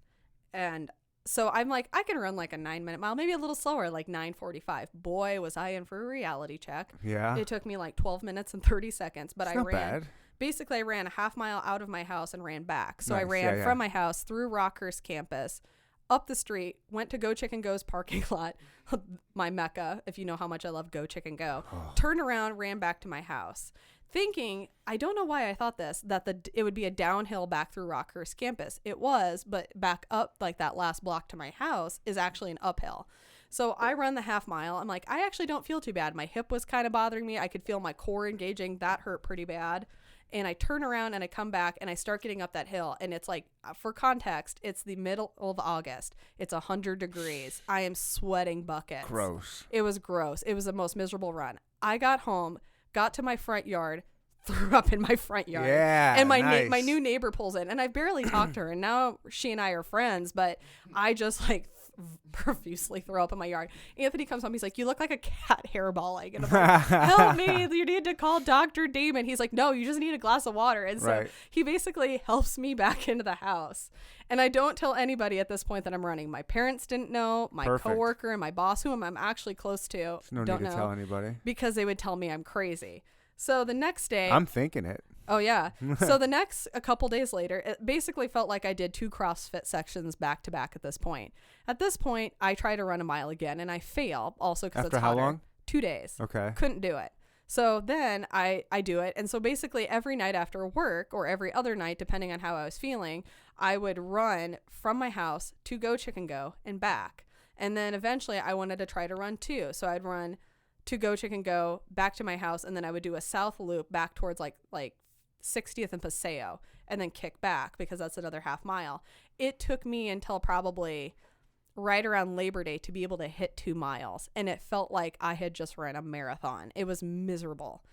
And so I'm like, I can run like a 9-minute mile, maybe a little slower, like 9:45. Boy, was I in for a reality check. Yeah. It took me like 12 minutes and 30 seconds, but It's I not ran. bad. Basically, I ran a half mile out of my house and ran back. So I Nice. ran Yeah. from my house through Rockhurst campus, up the street, went to Go Chicken Go's parking lot, my mecca, if you know how much I love Go Chicken Go. Turned around, ran back to my house, thinking, I don't know why I thought this, that it would be a downhill back through Rockhurst campus. It was, but back up like that last block to my house is actually an uphill. So I run the half mile. I'm like, I actually don't feel too bad. My hip was kind of bothering me. I could feel my core engaging. That hurt pretty bad. And I turn around and I come back and I start getting up that hill. And it's like, for context, it's the middle of August. It's 100 degrees. I am sweating buckets. Gross. It was gross. It was the most miserable run. I got home, got to my front yard, threw up in my front yard. Yeah. And my nice. my new neighbor pulls in, and I barely talked to her. And now she and I are friends, but I just like profusely throw up in my yard. Anthony comes home. He's like, "You look like a cat hairballing." And I'm like, "Help me. You need to call Dr. Damon." He's like, "No, you just need a glass of water." And so Right. he basically helps me back into the house. And I don't tell anybody at this point that I'm running. My parents didn't know. My Perfect. coworker and my boss, whom I'm actually close to, There's no don't need to know tell anybody. because they would tell me I'm crazy. So the next day, I'm thinking it. oh yeah. So a couple days later, it basically felt like I did 2 CrossFit sections back to back at this point. At this point, I try to run a mile again and I fail also because it's After how hotter. long? 2 days. Okay. Couldn't do it. So then I do it. And so basically every night after work or every other night, depending on how I was feeling, I would run from my house to Go Chicken Go and back. And then eventually I wanted to try to run too. So I'd run to Go Chicken Go back to my house, and then I would do a south loop back towards like 60th and Paseo, and then kick back because that's another half mile. It took me until probably right around Labor Day to be able to hit 2 miles, and it felt like I had just ran a marathon. It was miserable.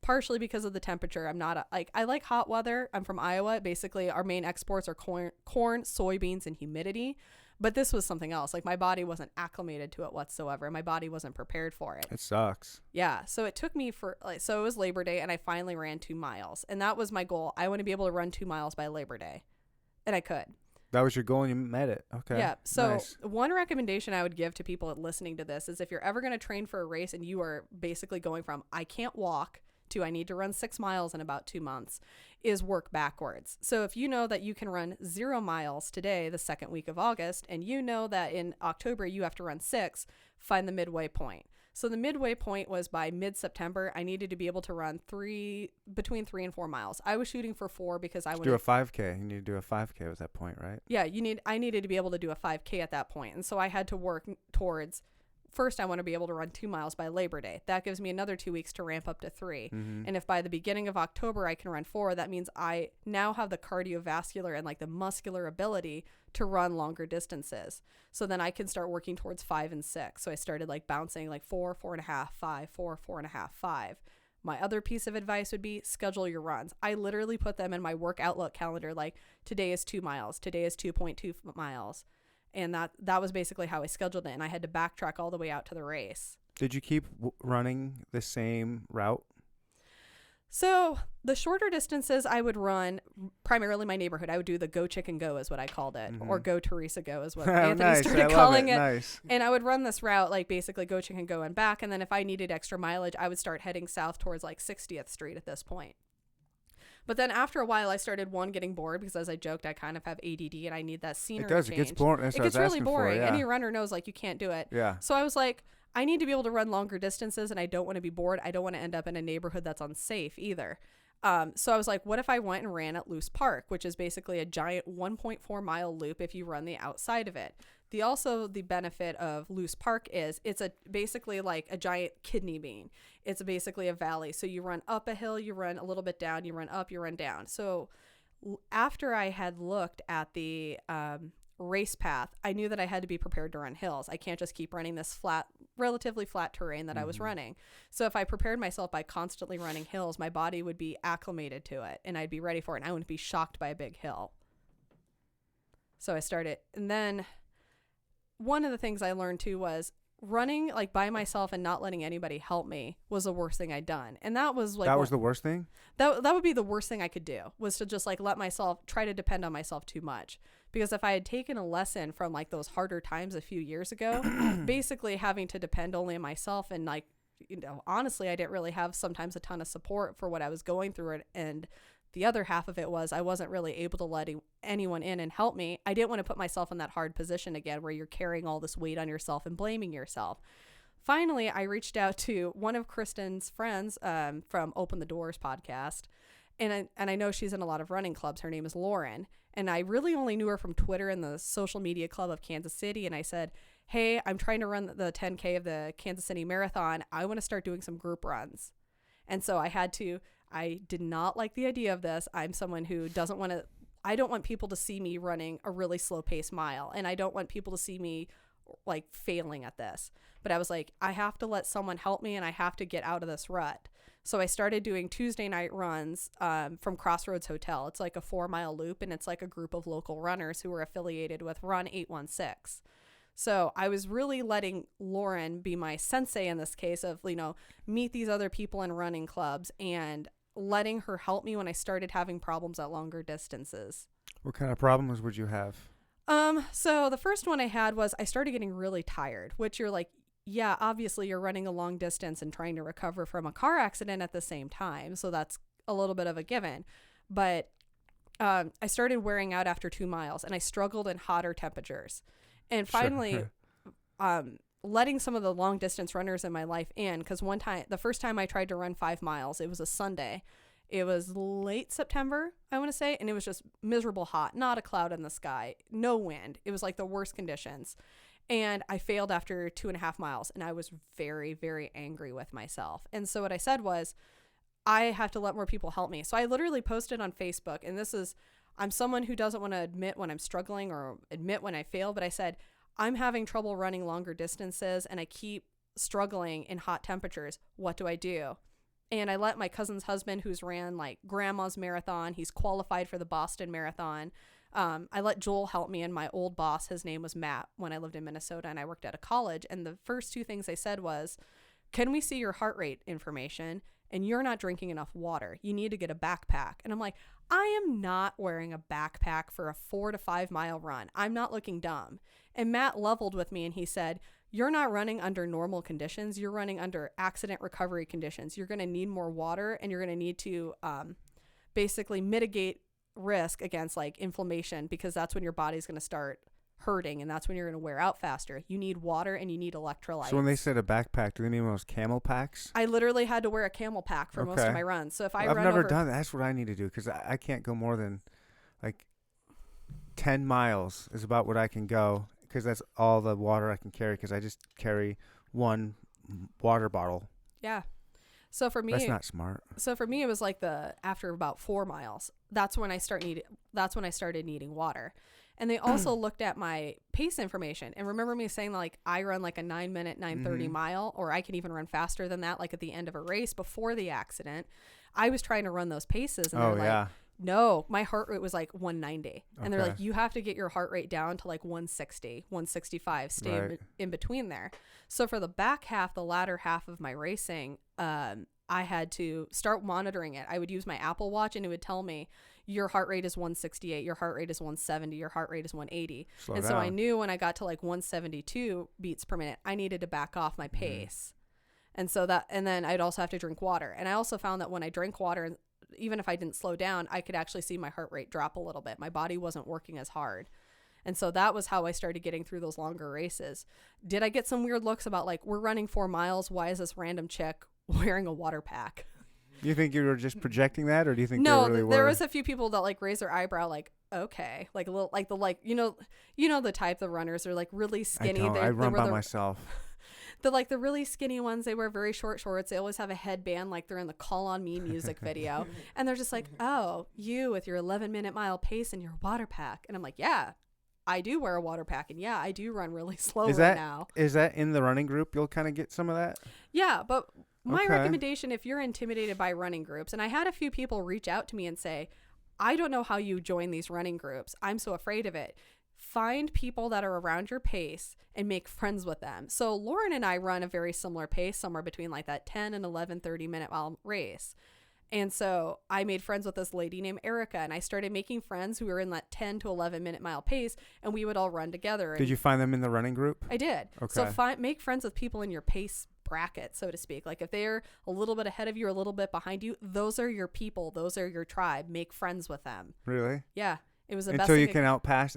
Partially because of the temperature. I'm not I like hot weather. I'm from Iowa. Basically, our main exports are corn, soybeans, and humidity. But this was something else. Like my body wasn't acclimated to it whatsoever. My body wasn't prepared for it. It sucks. Yeah. So it took me so it was Labor Day and I finally ran 2 miles. And that was my goal. I want to be able to run 2 miles by Labor Day. And I could. That was your goal and you met it. Okay. Yeah. So Nice. one recommendation I would give to people listening to this is if you're ever going to train for a race and you are basically going from, I can't walk, to I need to run 6 miles in about 2 months, is work backwards. So if you know that you can run 0 miles today, the second week of August, and you know that in October you have to run 6, find the midway point. So the midway point was by mid-September, I needed to be able to run between 3 and 4 miles. I was shooting for 4 because I would do a 5K. You need to do a 5K at that point, right? Yeah, I needed to be able to do a 5K at that point. And so I had to work towards, first, I want to be able to run 2 miles by Labor Day. That gives me another 2 weeks to ramp up to 3. Mm-hmm. And if by the beginning of October I can run 4, that means I now have the cardiovascular and like the muscular ability to run longer distances. So then I can start working towards 5 and 6. So I started like bouncing like 4, 4.5, 5, 4, 4.5, 5. My other piece of advice would be schedule your runs. I literally put them in my work Outlook calendar, like today is 2 miles, today is 2.2 miles. And that was basically how I scheduled it. And I had to backtrack all the way out to the race. Did you keep running the same route? So the shorter distances I would run primarily my neighborhood. I would do the Go Chicken Go is what I called it, or Go Teresa Go is what Anthony Nice. started I love calling it. Nice. And I would run this route, like basically Go Chicken Go and back. And then if I needed extra mileage, I would start heading south towards like 60th Street at this point. But then after a while, I started getting bored because, as I joked, I kind of have ADD and I need that scenery It does. change. It gets boring. It gets really boring. Any runner knows like you can't do it. Yeah. So I was like, I need to be able to run longer distances, and I don't want to be bored. I don't want to end up in a neighborhood that's unsafe either. So I was like, what if I went and ran at Loose Park, which is basically a giant 1.4 mile loop if you run the outside of it. The benefit of Loose Park is it's basically like a giant kidney bean. It's basically a valley. So you run up a hill, you run a little bit down, you run up, you run down. So after I had looked at the race path, I knew that I had to be prepared to run hills. I can't just keep running this relatively flat terrain that I was running. So if I prepared myself by constantly running hills, my body would be acclimated to it and I'd be ready for it and I wouldn't be shocked by a big hill. So I started, and then one of the things I learned too was running like by myself and not letting anybody help me was the worst thing I'd done. And that was like, that was the worst thing? That would be the worst thing I could do, was to just like let myself try to depend on myself too much. Because if I had taken a lesson from like those harder times a few years ago, basically having to depend only on myself, and like, you know, honestly, I didn't really have sometimes a ton of support for what I was going through. And the other half of it was I wasn't really able to let anyone in and help me. I didn't want to put myself in that hard position again where you're carrying all this weight on yourself and blaming yourself. Finally, I reached out to one of Kristen's friends from Open the Doors podcast. And I know she's in a lot of running clubs. Her name is Lauren. And I really only knew her from Twitter and the social media club of Kansas City. And I said, hey, I'm trying to run the 10K of the Kansas City Marathon. I want to start doing some group runs. And so I did not like the idea of this. I'm someone who I don't want people to see me running a really slow pace mile. And I don't want people to see me like failing at this. But I was like, I have to let someone help me and I have to get out of this rut. So I started doing Tuesday night runs from Crossroads Hotel. It's like a 4-mile loop, and it's like a group of local runners who are affiliated with Run 816. So I was really letting Lauren be my sensei in this case of, you know, meet these other people in running clubs and letting her help me when I started having problems at longer distances. What kind of problems would you have? So the first one I had was I started getting really tired, which you're like, yeah, obviously you're running a long distance and trying to recover from a car accident at the same time. So that's a little bit of a given. But I started wearing out after 2 miles and I struggled in hotter temperatures. And finally, letting some of the long distance runners in my life in, because the first time I tried to run 5 miles, it was a Sunday. It was late September, I want to say, and it was just miserable hot, not a cloud in the sky, no wind. It was like the worst conditions. And I failed after 2.5 miles, and I was very, very angry with myself. And so what I said was, I have to let more people help me. So I literally posted on Facebook, and I'm someone who doesn't want to admit when I'm struggling or admit when I fail, but I said, I'm having trouble running longer distances and I keep struggling in hot temperatures. What do I do? And I let my cousin's husband, who's ran like grandma's marathon, he's qualified for the Boston Marathon. I let Joel help me, and my old boss, his name was Matt, when I lived in Minnesota and I worked at a college. And the first 2 things I said was, can we see your heart rate information? And you're not drinking enough water. You need to get a backpack. And I'm like, I am not wearing a backpack for a 4 to 5 mile run. I'm not looking dumb. And Matt leveled with me and he said, you're not running under normal conditions. You're running under accident recovery conditions. You're going to need more water, and you're going to need to basically mitigate risk against like inflammation, because that's when your body's going to start hurting and that's when you're going to wear out faster. You need water and you need electrolytes. So when they said a backpack, do they mean one of those camel packs? I literally had to wear a camel pack for most of my runs. So if I've never done that. That's what I need to do, because I can't go more than like 10 miles is about what I can go, because that's all the water I can carry, because I just carry 1 water bottle. Yeah. So for me, that's not smart. So for me, it was like after about 4 miles, that's when I started needing water. And they also looked at my pace information and remember me saying like, I run like a 9-minute, 9:30 mile, or I can even run faster than that. Like at the end of a race before the accident, I was trying to run those paces, and they're like, no, my heart rate was like 190. And they're like, you have to get your heart rate down to like 160, 165, stay in between there. So for the back half, the latter half of my racing, I had to start monitoring it. I would use my Apple Watch and it would tell me your heart rate is 168, your heart rate is 170, your heart rate is 180. Slow down. So I knew when I got to like 172 beats per minute, I needed to back off my pace. And then I'd also have to drink water. And I also found that when I drank water, even if I didn't slow down, I could actually see my heart rate drop a little bit. My body wasn't working as hard. And so that was how I started getting through those longer races. Did I get some weird looks about like, we're running 4 miles, why is this random chick wearing a water pack? You think you were just projecting that, or do you think no, they really were? There was a few people that like raised their eyebrow like, okay, like a little, like the, like, you know the type of runners are like really skinny. I run by myself. The really skinny ones, they wear very short shorts. They always have a headband like they're in the Call on Me music video. And they're just like, oh, you with your 11-minute mile pace and your water pack. And I'm like, yeah, I do wear a water pack, and yeah, I do run really slow now. Is that in the running group? You'll kind of get some of that? Yeah, but my Okay. recommendation, if you're intimidated by running groups, and I had a few people reach out to me and say, I don't know how you join these running groups. I'm so afraid of it. Find people that are around your pace and make friends with them. So Lauren and I run a very similar pace, somewhere between like that 10 and 11, 30-minute mile race. And so I made friends with this lady named Erica, and I started making friends who were in that 10 to 11-minute mile pace, and we would all run together. Did you find them in the running group? I did. Okay. So make friends with people in your pace bracket, so to speak. Like if they're a little bit ahead of you or a little bit behind you, those are your people. Those are your tribe. Make friends with them. Really? Yeah. It was the best Until you thing can outpace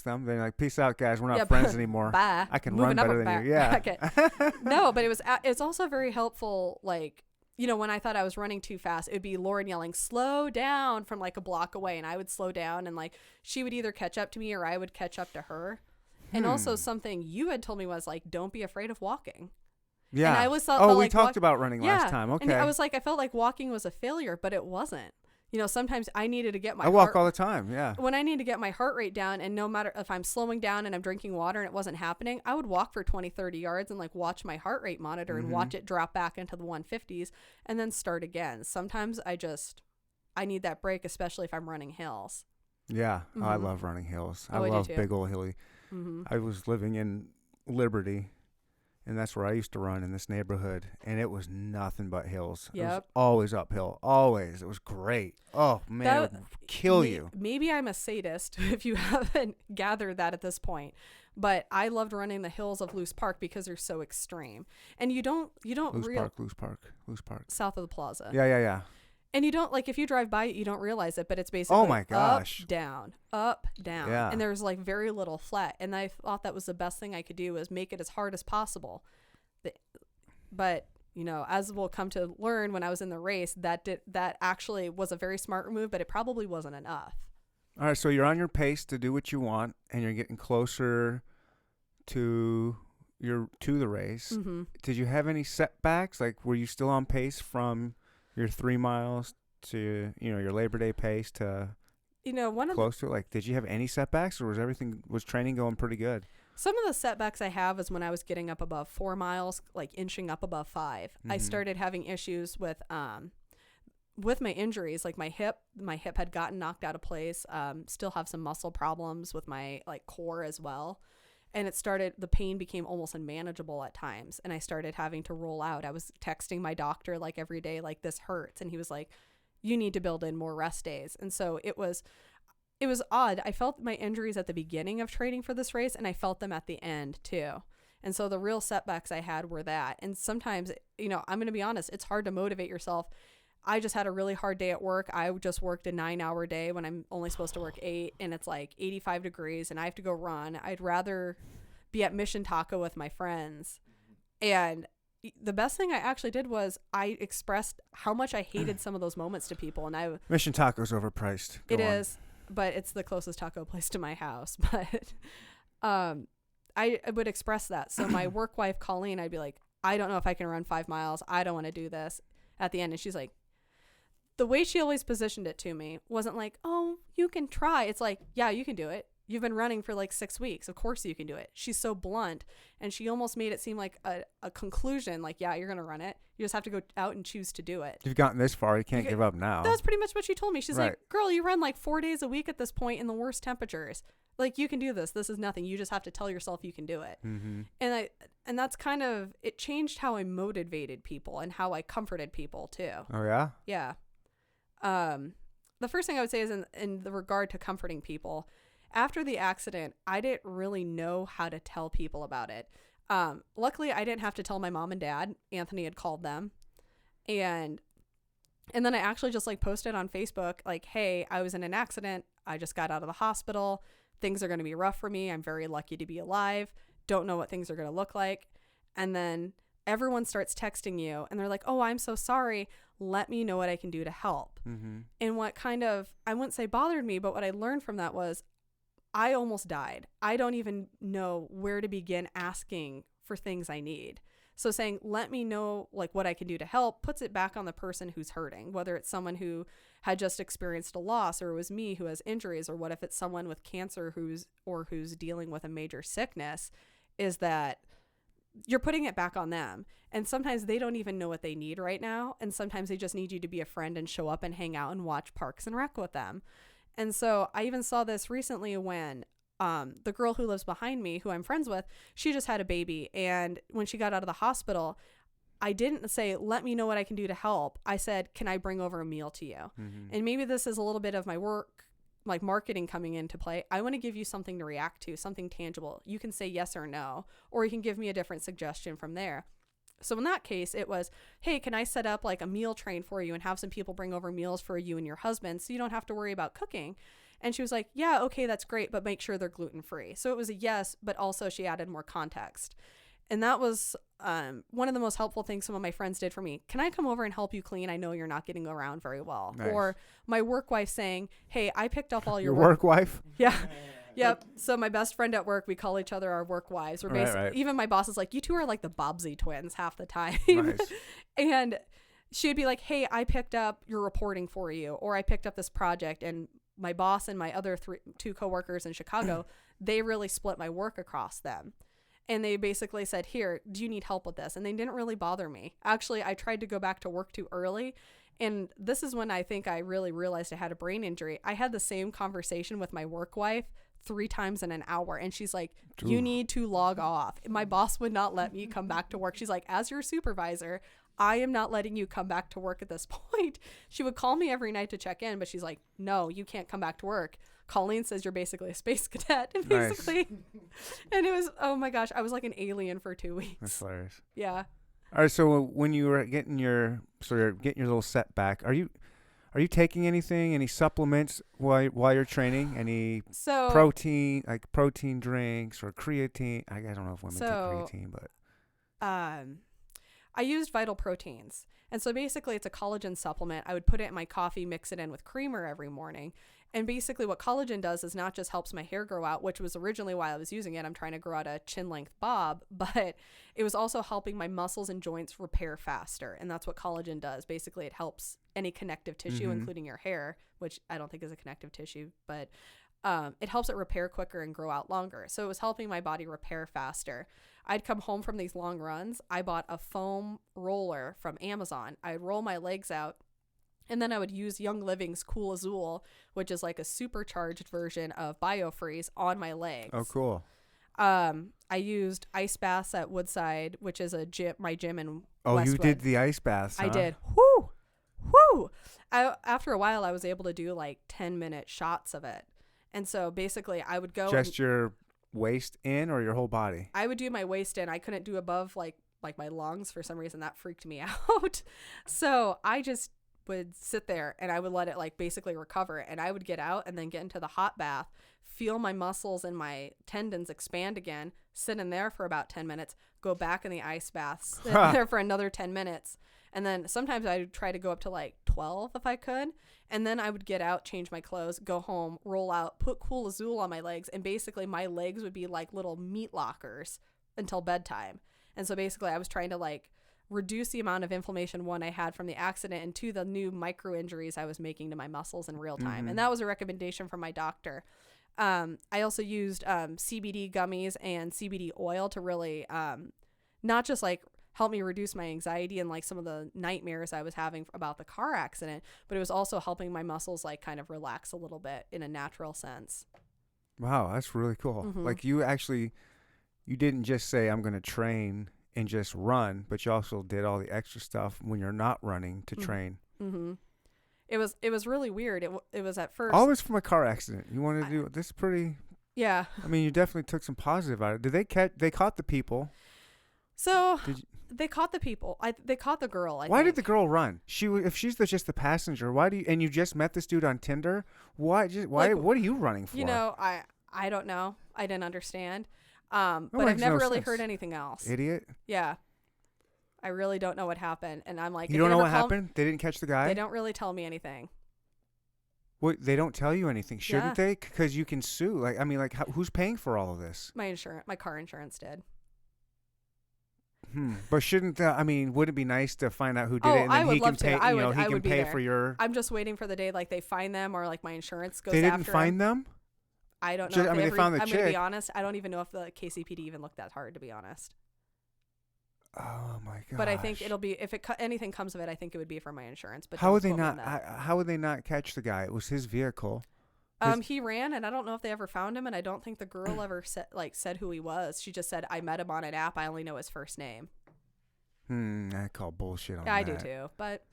them. Then you're like, peace out, guys. We're not Yeah, friends anymore. Bye. I can Moving run up better or than back. you. Yeah. Okay. No, but it's also very helpful. Like, you know, when I thought I was running too fast, it would be Lauren yelling, slow down from like a block away. And I would slow down, and like she would either catch up to me or I would catch up to her. And also something you had told me was like, don't be afraid of walking. Yeah. And I always thought, we like, talked about running last time. Okay. And I was like, I felt like walking was a failure, but it wasn't. You know, sometimes I needed to get my I walk all the time. Yeah. when I need to get my heart rate down, and no matter if I'm slowing down and I'm drinking water and it wasn't happening, I would walk for 20, 30 yards and like watch my heart rate monitor and watch it drop back into the 150s and then start again. Sometimes I need that break, especially if I'm running hills. Yeah. Oh, I love running hills. I I do love too. big old hilly. I was living in Liberty, and that's where I used to run in this neighborhood, and it was nothing but hills. It was Yep. always uphill. Always. It was great. Oh, man. It would kill you. Maybe I'm a sadist if you haven't gathered that at this point. But I loved running the hills of Loose Park because they're so extreme. And you don't Loose Park. south of the plaza. Yeah. And you don't, like, if you drive by it, you don't realize it, but it's basically Oh my gosh. up, down, up, down. Yeah. And there's like very little flat. And I thought that was the best thing I could do, was make it as hard as possible. But, you know, as we'll come to learn when I was in the race, that actually was a very smart move, but it probably wasn't enough. All right, so you're on your pace to do what you want, and you're getting closer to the race. Mm-hmm. Did you have any setbacks? Like, were you still on pace from your 3 miles to, you know, your Labor Day pace to You know, close to it? Like, did you have any setbacks, or was training going pretty good? some of the setbacks I have is when I was getting up above 4 miles, like inching up above 5. I started having issues with my injuries. Like my hip had gotten knocked out of place. Still have some muscle problems with my like core as well. And the pain became almost unmanageable at times. And I started having to roll out. I was texting my doctor like every day, like, this hurts. And he was like, you need to build in more rest days. And so it was odd. I felt my injuries at the beginning of training for this race, and I felt them at the end too. And so the real setbacks I had were that. And sometimes, you know, I'm going to be honest, it's hard to motivate yourself. I just had a really hard day at work. I just worked a 9-hour day when I'm only supposed to work 8, and it's like 85 degrees and I have to go run. I'd rather be at Mission Taco with my friends. And the best thing I actually did was I expressed how much I hated some of those moments to people. And Mission Taco's overpriced. Go on. is, but it's the closest taco place to my house. But I would express that. So my work wife, Colleen, I'd be like, I don't know if I can run 5 miles. I don't want to do this at the end. And she's like, the way she always positioned it to me wasn't like, oh, you can try. It's like, yeah, you can do it. You've been running for like 6 weeks. Of course you can do it. She's so blunt, and she almost made it seem like a conclusion. Like, yeah, you're going to run it. You just have to go out and choose to do it. You've gotten this far. You can't give up now. That's pretty much what she told me. She's Right. like, girl, you run like 4 days a week at this point in the worst temperatures. Like, you can do this. This is nothing. You just have to tell yourself you can do it. Mm-hmm. And that's kind of, it changed how I motivated people and how I comforted people too. Oh, yeah? Yeah. The first thing I would say is in the regard to comforting people. After the accident, I didn't really know how to tell people about it. Luckily, I didn't have to tell my mom and dad. Anthony had called them. And then I actually just like posted on Facebook, like, hey, I was in an accident. I just got out of the hospital. Things are going to be rough for me. I'm very lucky to be alive. Don't know what things are going to look like. And then everyone starts texting you and they're like, oh, I'm so sorry. Let me know what I can do to help. Mm-hmm. And what kind of, I wouldn't say bothered me, but what I learned from that was I almost died. I don't even know where to begin asking for things I need. So saying, let me know like what I can do to help puts it back on the person who's hurting, whether it's someone who had just experienced a loss, or it was me who has injuries, or what if it's someone with cancer who's dealing with a major sickness, is that you're putting it back on them. And sometimes they don't even know what they need right now. And sometimes they just need you to be a friend and show up and hang out and watch Parks and Rec with them. And so I even saw this recently when the girl who lives behind me, who I'm friends with, she just had a baby. And when she got out of the hospital, I didn't say, let me know what I can do to help. I said, can I bring over a meal to you? And maybe this is a little bit of my work, like marketing coming into play. I want to give you something to react to, something tangible. You can say yes or no, or you can give me a different suggestion from there. So in that case, it was, hey, can I set up like a meal train for you and have some people bring over meals for you and your husband so you don't have to worry about cooking? And she was like, yeah, okay, that's great, but make sure they're gluten-free. So it was a yes, but also she added more context. And that was one of the most helpful things some of my friends did for me. Can I come over and help you clean? I know you're not getting around very well. Nice. Or my work wife saying, hey, I picked up all your work wife? Yeah. Yep. So my best friend at work, we call each other our work wives. We're basically, right. Even my boss is like, you two are like the Bobbsey twins half the time. Nice. And she would be like, hey, I picked up your reporting for you, or I picked up this project. And my boss and my other two coworkers in Chicago, they really split my work across them. And they basically said, here, do you need help with this? And they didn't really bother me. Actually, I tried to go back to work too early. And this is when I think I really realized I had a brain injury. I had the same conversation with my work wife 3 times in an hour. And she's like, you need to log off. My boss would not let me come back to work. She's like, as your supervisor, I am not letting you come back to work at this point. She would call me every night to check in, but she's like, no, you can't come back to work. Colleen says you're basically a space cadet, basically. Nice. And it was, oh my gosh, I was like an alien for 2 weeks. That's hilarious. Yeah. All right, so when you were getting your little setback, are you taking any supplements while you're training? Any protein drinks or creatine? I don't know if women take creatine, but I used Vital Proteins. And so basically it's a collagen supplement. I would put it in my coffee, mix it in with creamer every morning. And basically what collagen does is not just helps my hair grow out, which was originally why I was using it. I'm trying to grow out a chin length bob, but it was also helping my muscles and joints repair faster. And that's what collagen does. Basically it helps any connective tissue, including your hair, which I don't think is a connective tissue, but it helps it repair quicker and grow out longer. So it was helping my body repair faster. I'd come home from these long runs. I bought a foam roller from Amazon. I'd roll my legs out, and then I would use Young Living's Cool Azul, which is like a supercharged version of BioFreeze, on my legs. Oh, cool. I used ice baths at Woodside, which is my gym in Westwood. You did the ice baths, huh? I did. Whoo! After a while, I was able to do like 10-minute shots of it. And so basically I would go just your waist in or your whole body? I would do my waist in. I couldn't do above like my lungs for some reason. That freaked me out. So I just would sit there and I would let it like basically recover, and I would get out and then get into the hot bath, feel my muscles and my tendons expand again, sit in there for about 10 minutes, go back in the ice bath, sit there for another 10 minutes. And then sometimes I would try to go up to like 12 if I could. And then I would get out, change my clothes, go home, roll out, put Cool Azul on my legs. And basically my legs would be like little meat lockers until bedtime. And so basically I was trying to like reduce the amount of inflammation, one, I had from the accident, and two, the new micro injuries I was making to my muscles in real time. And that was a recommendation from my doctor. I also used CBD gummies and CBD oil to really not just like help me reduce my anxiety and like some of the nightmares I was having about the car accident, but it was also helping my muscles like kind of relax a little bit in a natural sense. Wow, that's really cool. Like you didn't just say I'm going to train and just run, but you also did all the extra stuff when you're not running to train. It was really weird. It was at first. All this from a car accident. You wanted to do this pretty. Yeah. I mean, you definitely took some positive out of it. Did they caught the people? So they caught the people. They caught the girl. Why did the girl run? If she's just the passenger, why do you? And you just met this dude on Tinder. Why? Like, what are you running for? You know, I don't know. I didn't understand. But I've never really heard anything else. Idiot. Yeah. I really don't know what happened. And I'm like, you don't know what happened? They didn't catch the guy? They don't really tell me anything. What? They don't tell you anything. Shouldn't they? Because you can sue. Who's paying for all of this? My car insurance did. But shouldn't I mean, would it be nice to find out who did Oh, it, and I then would he love can pay? to. I You know, would- he I can would be pay there. for your. I'm just waiting for the day like they find them or like my insurance goes They after didn't find them. I don't know. Just- if I mean, they ever- found the I'm gonna be chick. honest. I don't even know if the KCPD even looked that hard, to be honest. Oh my god! But I think it'll be if anything comes of it. I think it would be for my insurance. But How don't would they quote me not? on that. How would they not catch the guy? It was his vehicle. He ran, and I don't know if they ever found him, and I don't think the girl ever said who he was. She just said, "I met him on an app. I only know his first name." I call bullshit on Yeah, I that. do too. But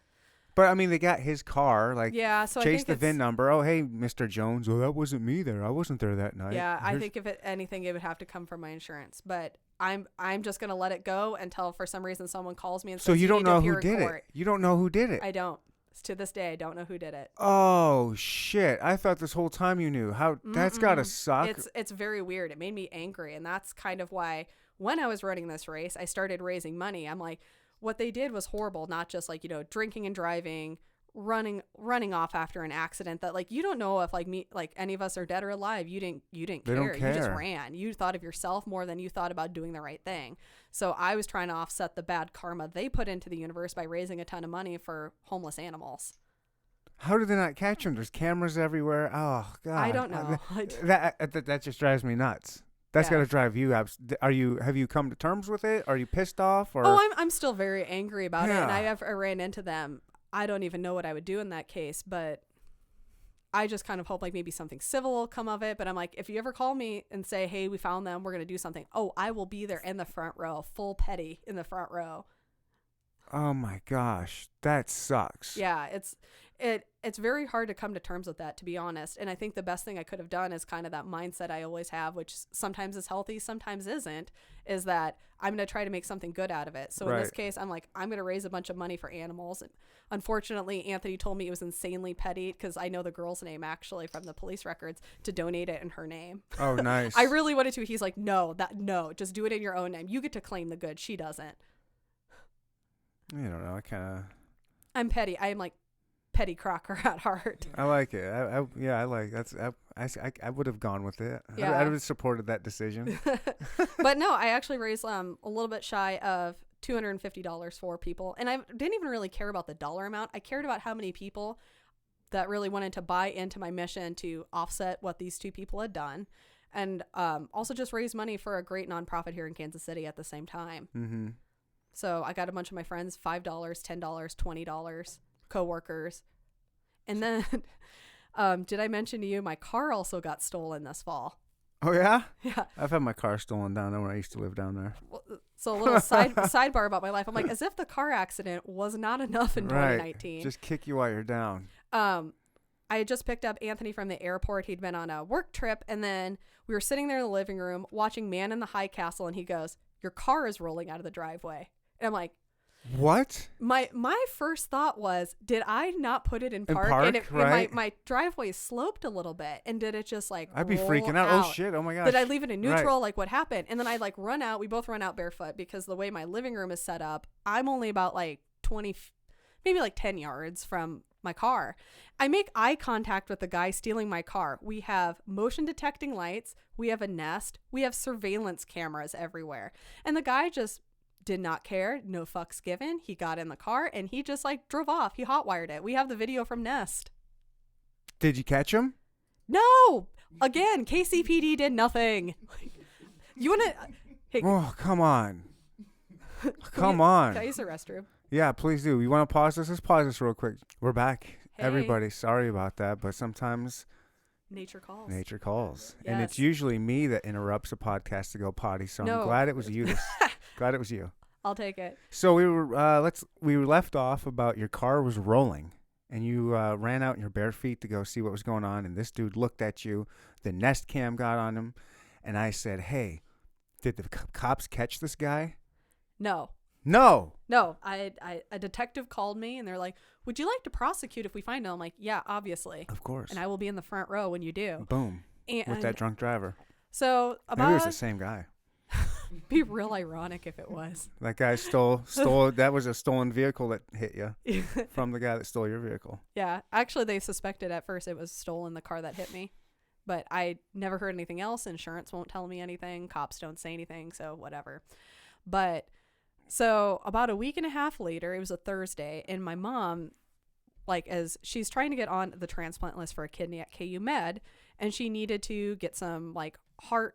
I mean, they got his car. Like, yeah, so I chase think the it's, VIN number. Oh, hey, Mr. Jones. Oh, that wasn't me there. I wasn't there that night. Yeah, I think if anything, it would have to come from my insurance. But I'm just gonna let it go until for some reason someone calls me and So says you don't need to know appear who in did court. it. You don't know who did it. I don't. To this day, I don't know who did it. Oh shit! I thought this whole time you knew. How that's gotta suck. It's very weird. It made me angry, and that's kind of why when I was running this race, I started raising money. I'm like, what they did was horrible. Not just like drinking and driving, running off after an accident that like you don't know if like any of us are dead or alive. You didn't They don't care. You just care. ran. You thought of yourself more than you thought about doing the right thing. So I was trying to offset the bad karma they put into the universe by raising a ton of money for homeless animals. How did they not catch him? There's cameras everywhere. Oh god! I don't know. That just drives me nuts. That's Yeah. gotta drive you up. Have you come to terms with it? Are you pissed off? Or Oh, I'm still very angry about it, and Yeah. I ran into them. I don't even know what I would do in that case, but I just kind of hope like maybe something civil will come of it. But I'm like, if you ever call me and say, hey, we found them, we're going to do something. Oh, I will be there in the front row, full petty in the front row. Oh my gosh, that sucks. Yeah, it's very hard to come to terms with that, to be honest. And I think the best thing I could have done is kind of that mindset I always have, which sometimes is healthy, sometimes isn't, is that I'm going to try to make something good out of it. So in this Right. case, I'm like, I'm going to raise a bunch of money for animals. And unfortunately, Anthony told me it was insanely petty because I know the girl's name actually from the police records to donate it in her name. Oh, nice. I really wanted to. He's like, no, just do it in your own name. You get to claim the good. She doesn't. I don't know. I kind of. I'm petty. I am like Petty Crocker at heart. I like it. I like that's. I would have gone with it. Yeah. I would have supported that decision. But no, I actually raised a little bit shy of $250 for people, and I didn't even really care about the dollar amount. I cared about how many people that really wanted to buy into my mission to offset what these two people had done, and also just raise money for a great nonprofit here in Kansas City at the same time. Mm-hmm. So I got a bunch of my friends $5, $10, $20, coworkers, and then did I mention to you my car also got stolen this fall? Oh yeah. Yeah. I've had my car stolen down there when I used to live down there. So a little sidebar about my life. I'm like, as if the car accident was not enough in 2019. Just kick you while you're down. I had just picked up Anthony from the airport. He'd been on a work trip, and then we were sitting there in the living room watching Man in the High Castle, and he goes, "Your car is rolling out of the driveway." And I'm like, what? My first thought was, did I not put it in park? park, And right? my driveway sloped a little bit, and did it just like I'd be roll freaking out. Oh shit! Oh my gosh! Did I leave it in neutral? Right. Like what happened? And then I like run out. We both run out barefoot because the way my living room is set up, I'm only about like 20, maybe like 10 yards from my car. I make eye contact with the guy stealing my car. We have motion detecting lights. We have a Nest. We have surveillance cameras everywhere. And the guy just did not care. No fucks given. He got in the car and he just like drove off. He hotwired it. We have the video from Nest. Did you catch him? No. Again, KCPD did nothing. You want to... Hey, Oh, come on. Come Can on. I use the restroom? Yeah, please do. You want to pause this? Let's pause this real quick. We're back. Hey. Everybody, sorry about that, but sometimes Nature calls. nature calls. And it's Yes. usually me that interrupts a podcast to go potty, so No. I'm glad it was you. Glad it was you. I'll take it. So we were left off about your car was rolling, and you ran out in your bare feet to go see what was going on, and this dude looked at you. The Nest cam got on him, and I said, "Hey, did the cops catch this guy?" No. No. A detective called me and they're like, "Would you like to prosecute if we find him?" I'm like, "Yeah, obviously." Of course. And I will be in the front row when you do. Boom. And With that drunk driver. so Maybe it was about the same guy. be real ironic if it was. That guy stole. That was a stolen vehicle that hit you from the guy that stole your vehicle. Yeah, actually they suspected at first it was stolen, the car that hit me. But I never heard anything else. Insurance won't tell me anything. Cops don't say anything, so whatever. But So about a week and a half later, it was a Thursday, and my mom, like, as she's trying to get on the transplant list for a kidney at KU Med, and she needed to get some heart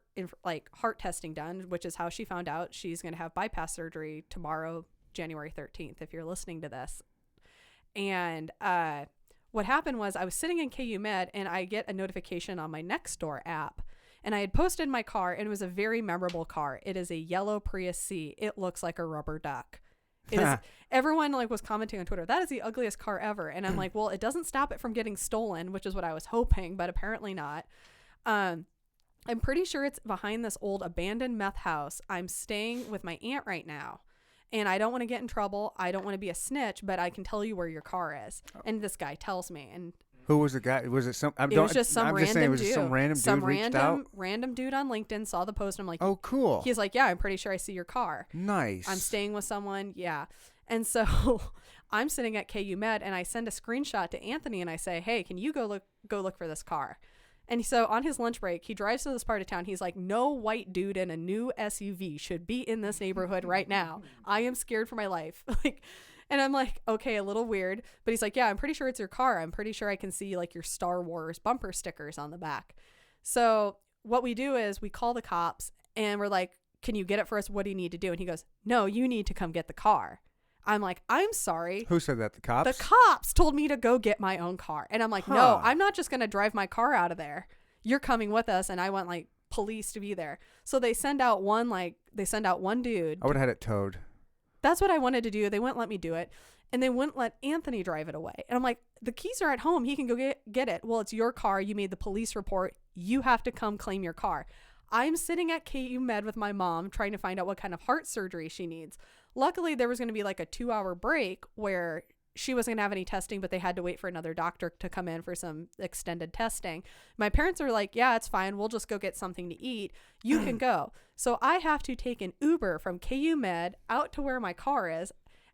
testing done, which is how she found out she's going to have bypass surgery tomorrow, January 13th, if you're listening to this. And what happened was I was sitting in KU Med, and I get a notification on my Nextdoor app. And I had posted my car, and it was a very memorable car. It is a yellow Prius C. It looks like a rubber duck. It is, everyone was commenting on Twitter, that is the ugliest car ever. And I'm like, well, it doesn't stop it from getting stolen, which is what I was hoping, but apparently not. I'm pretty sure it's behind this old abandoned meth house. I'm staying with my aunt right now, and I don't want to get in trouble. I don't want to be a snitch, but I can tell you where your car is. And this guy tells me, and who was the guy? Was it some? It was just some I'm random just saying, was dude. it some random dude reached out? Random dude on LinkedIn saw the post, and I'm like, oh, cool. He's like, yeah, I'm pretty sure I see your car. Nice. I'm staying with someone. Yeah. And so I'm sitting at KU Med, and I send a screenshot to Anthony, and I say, hey, can you go look for this car? And so on his lunch break, he drives to this part of town. He's like, no white dude in a new SUV should be in this neighborhood right now. I am scared for my life. And I'm like, okay, a little weird. But he's like, yeah, I'm pretty sure it's your car. I'm pretty sure I can see your Star Wars bumper stickers on the back. So what we do is we call the cops, and we're like, can you get it for us? What do you need to do? And he goes, no, you need to come get the car. I'm like, I'm sorry. Who said that? The cops? The cops told me to go get my own car. And I'm like, no, I'm not just going to drive my car out of there. You're coming with us. And I want police to be there. So they send out one dude. I would have had it towed. That's what I wanted to do. They wouldn't let me do it. And they wouldn't let Anthony drive it away. And I'm like, the keys are at home. He can go get it. Well, it's your car. You made the police report. You have to come claim your car. I'm sitting at KU Med with my mom trying to find out what kind of heart surgery she needs. Luckily, there was going to be a 2-hour break where she wasn't going to have any testing, but they had to wait for another doctor to come in for some extended testing. My parents are like, yeah, it's fine. We'll just go get something to eat. You can go. So I have to take an Uber from KU Med out to where my car is.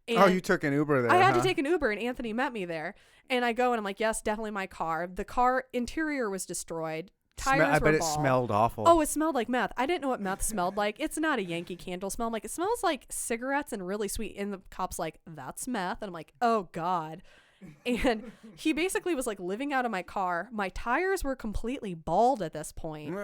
And you took an Uber there. I had to take an Uber, and Anthony met me there. And I go, and I'm like, yes, definitely my car. The car interior was destroyed. Tires I bet were it bald. smelled awful. Oh, it smelled like meth. I didn't know what meth smelled like. It's not a Yankee Candle smell. It smells like cigarettes and really sweet. And the cop's like, that's meth. And I'm like, oh God. And he basically was living out of my car. My tires were completely bald at this point.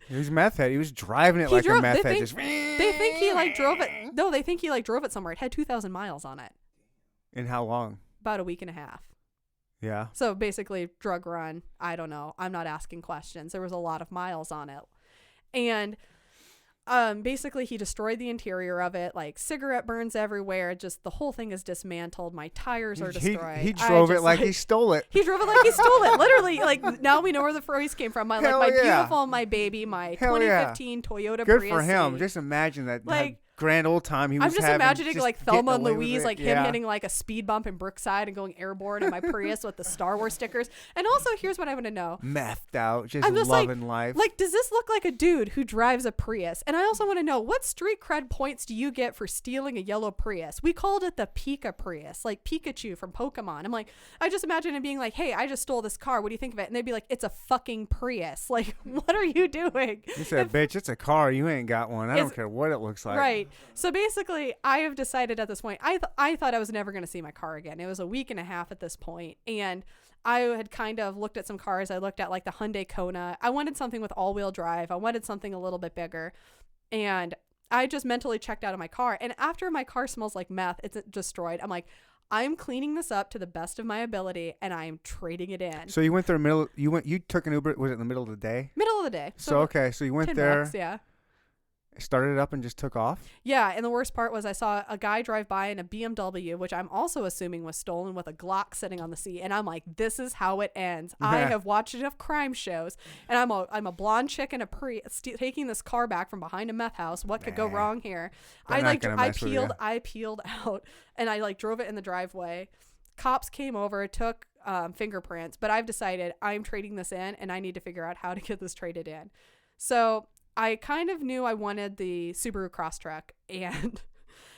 He was meth head. He was driving it like a meth head. They think he drove it. No, they think he drove it somewhere. It had 2,000 miles on it. In how long? About a week and a half. Yeah. So basically, drug run. I don't know. I'm not asking questions. There was a lot of miles on it. And basically, he destroyed the interior of it. Cigarette burns everywhere. Just the whole thing is dismantled. My tires are destroyed. He drove it like he stole it. He drove it like he stole it. Literally, now we know where the phrase came from. My beautiful, my baby, my 2015 Toyota Good Prius for him. C. Just imagine that. Grand old time he was having. I'm just imagining Thelma and Louise, him yeah. hitting a speed bump in Brookside and going airborne in my Prius with the Star Wars stickers. And also, here's what I want to know. Methed out, just I'm just loving life. Does this look like a dude who drives a Prius? And I also want to know, what street cred points do you get for stealing a yellow Prius? We called it the Pika Prius, like Pikachu from Pokemon. I'm like, I just imagine it being like, hey, I just stole this car. What do you think of it? And they'd be like, it's a fucking Prius. What are you doing? You said, bitch, it's a car. You ain't got one. I don't care what it looks like. Right. So basically, I have decided at this point, I thought I was never going to see my car again. It was a week and a half at this point, and I had kind of looked at some cars. I looked at the Hyundai Kona. I wanted something with all-wheel drive. I wanted something a little bit bigger, and I just mentally checked out of my car. And after my car smells like meth, it's destroyed. I'm like, I'm cleaning this up to the best of my ability, and I'm trading it in. So you went there you took an Uber. Was it in the middle of the day? Middle of the day. So okay, so you went there. $10, yeah. Started it up and just took off? Yeah, and the worst part was I saw a guy drive by in a BMW, which I'm also assuming was stolen, with a Glock sitting on the seat, and I'm like, this is how it ends. I have watched enough crime shows, and I'm a blonde chick in a taking this car back from behind a meth house. What could go wrong here? I peeled out, and I drove it in the driveway. Cops came over, took fingerprints, but I've decided I'm trading this in, and I need to figure out how to get this traded in. So I kind of knew I wanted the Subaru Crosstrek, and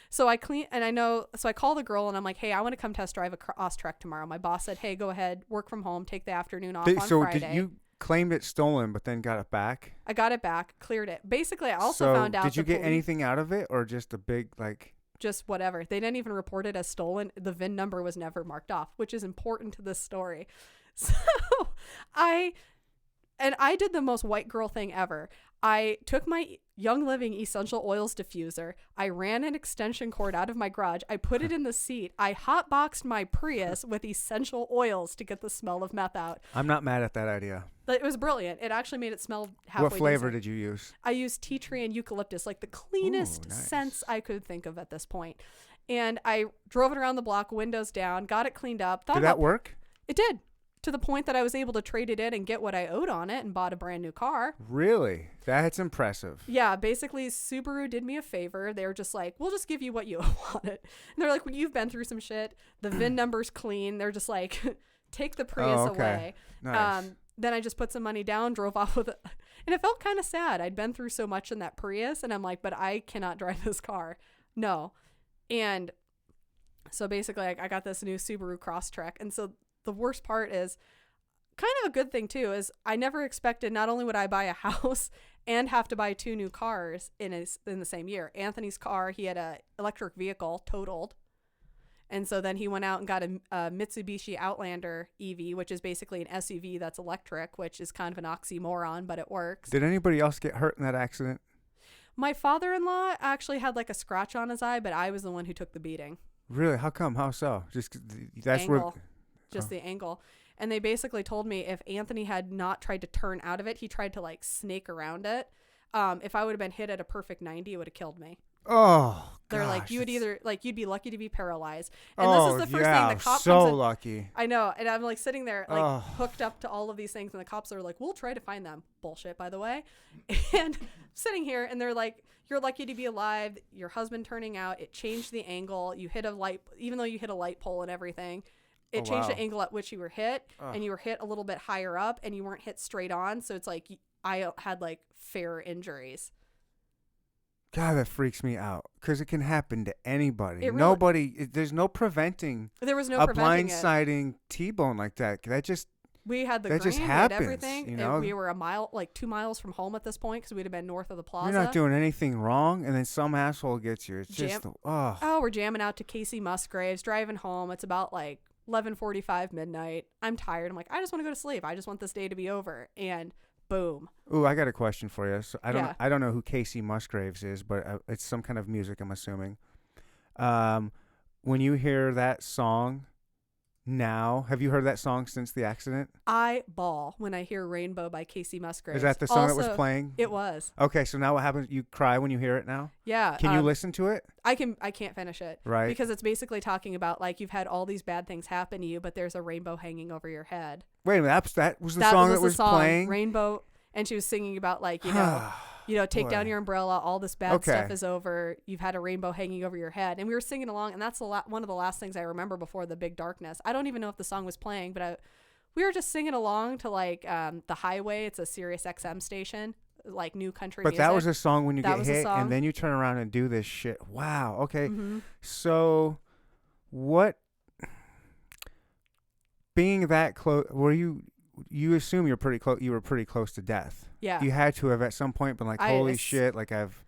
so I call the girl and I'm like, hey, I want to come test drive a Crosstrek tomorrow. My boss said, hey, go ahead, work from home, take the afternoon off on Friday. Did you claimed it stolen, but then got it back. I got it back, cleared it. Basically, I also found out. Did you the get police- anything out of it, or just a big like? Just whatever. They didn't even report it as stolen. The VIN number was never marked off, which is important to this story. So I did the most white girl thing ever. I took my Young Living essential oils diffuser. I ran an extension cord out of my garage. I put it in the seat. I hotboxed my Prius with essential oils to get the smell of meth out. I'm not mad at that idea. It was brilliant. It actually made it smell halfway What flavor decent. did you use? I used tea tree and eucalyptus, like the cleanest Ooh, nice. scents I could think of at this point. And I drove it around the block, windows down, got it cleaned up. Did that work? It did. To the point that I was able to trade it in and get what I owed on it and bought a brand new car. Really? That's impressive. Yeah, basically Subaru did me a favor. They were just like, we'll just give you what you owe on it. And they're like, well, you've been through some shit. The VIN number's clean. They're just like, take the Prius away. Nice. Then I just put some money down, drove off with it. And it felt kind of sad. I'd been through so much in that Prius. And I'm like, but I cannot drive this car. No. And so basically I got this new Subaru Crosstrek. And so the worst part is kind of a good thing too, is I never expected not only would I buy a house and have to buy 2 new cars in the same year. Anthony's car, he had a electric vehicle totaled. And so then he went out and got a Mitsubishi Outlander EV, which is basically an SUV that's electric, which is kind of an oxymoron, but it works. Did anybody else get hurt in that accident? My father-in-law actually had like a scratch on his eye, but I was the one who took the beating. Really? How come? How so? Just 'cause that's Angle. where. Just the angle. And they basically told me if Anthony had not tried to turn out of it, he tried to like snake around it. If I would have been hit at a perfect 90, it would have killed me. Oh, They're like, gosh, you would it's- either like, you'd be lucky to be paralyzed. And Oh, this is the first yeah, thing the cop so comes in. lucky. I know. And I'm like sitting there, like Oh. hooked up to all of these things. And the cops are like, we'll try to find them. Bullshit, by the way. And sitting here and they're like, you're lucky to be alive. Your husband turning out. It changed the angle. You hit a light, even though you hit a light pole and everything. It Oh, changed wow. the angle at which you were hit. Ugh. And you were hit a little bit higher up and you weren't hit straight on. So it's like I had like fair injuries. God, that freaks me out because it can happen to anybody. It really- Nobody. There's no preventing There was no a preventing it. blindsiding T-bone like that. That just. We had the That green, just we had happens, everything. you and know? we were a mile, like 2 miles from home at this point because we'd have been north of the plaza. You're not doing anything wrong, and then some asshole gets you. It's just. Oh. Oh, we're jamming out to Casey Musgraves, driving home. It's about like 11:45 midnight. I'm tired. I'm like, I just want to go to sleep. I just want this day to be over. And boom. Ooh, I got a question for you. So Yeah. I don't know who Casey Musgraves is, but it's some kind of music, I'm assuming. When you hear that song now, have you heard that song since the accident? I bawl when I hear Rainbow by Casey Musgraves. Is that the song that was Also, playing? It was. Okay, so now what happens? You cry when you hear it now? Yeah. Can you listen to it? I can't finish it. Right. Because it's basically talking about like you've had all these bad things happen to you, but there's a rainbow hanging over your head. Wait a minute, that was the song that the was song, playing? Rainbow, and she was singing about like, take Boy. down your umbrella. All this bad Okay. stuff is over. You've had a rainbow hanging over your head. And we were singing along. And that's one of the last things I remember before the big darkness. I don't even know if the song was playing, but we were just singing along to like The Highway. It's a Sirius XM station, like new country But music. that was a song when you That get was a hit, song. and then you turn around and do this shit. Wow. Okay. Mm-hmm. So, what? Being that close, were you? You assume you're pretty close. You were pretty close to death. Yeah. You had to have at some point been like, holy shit! Like I've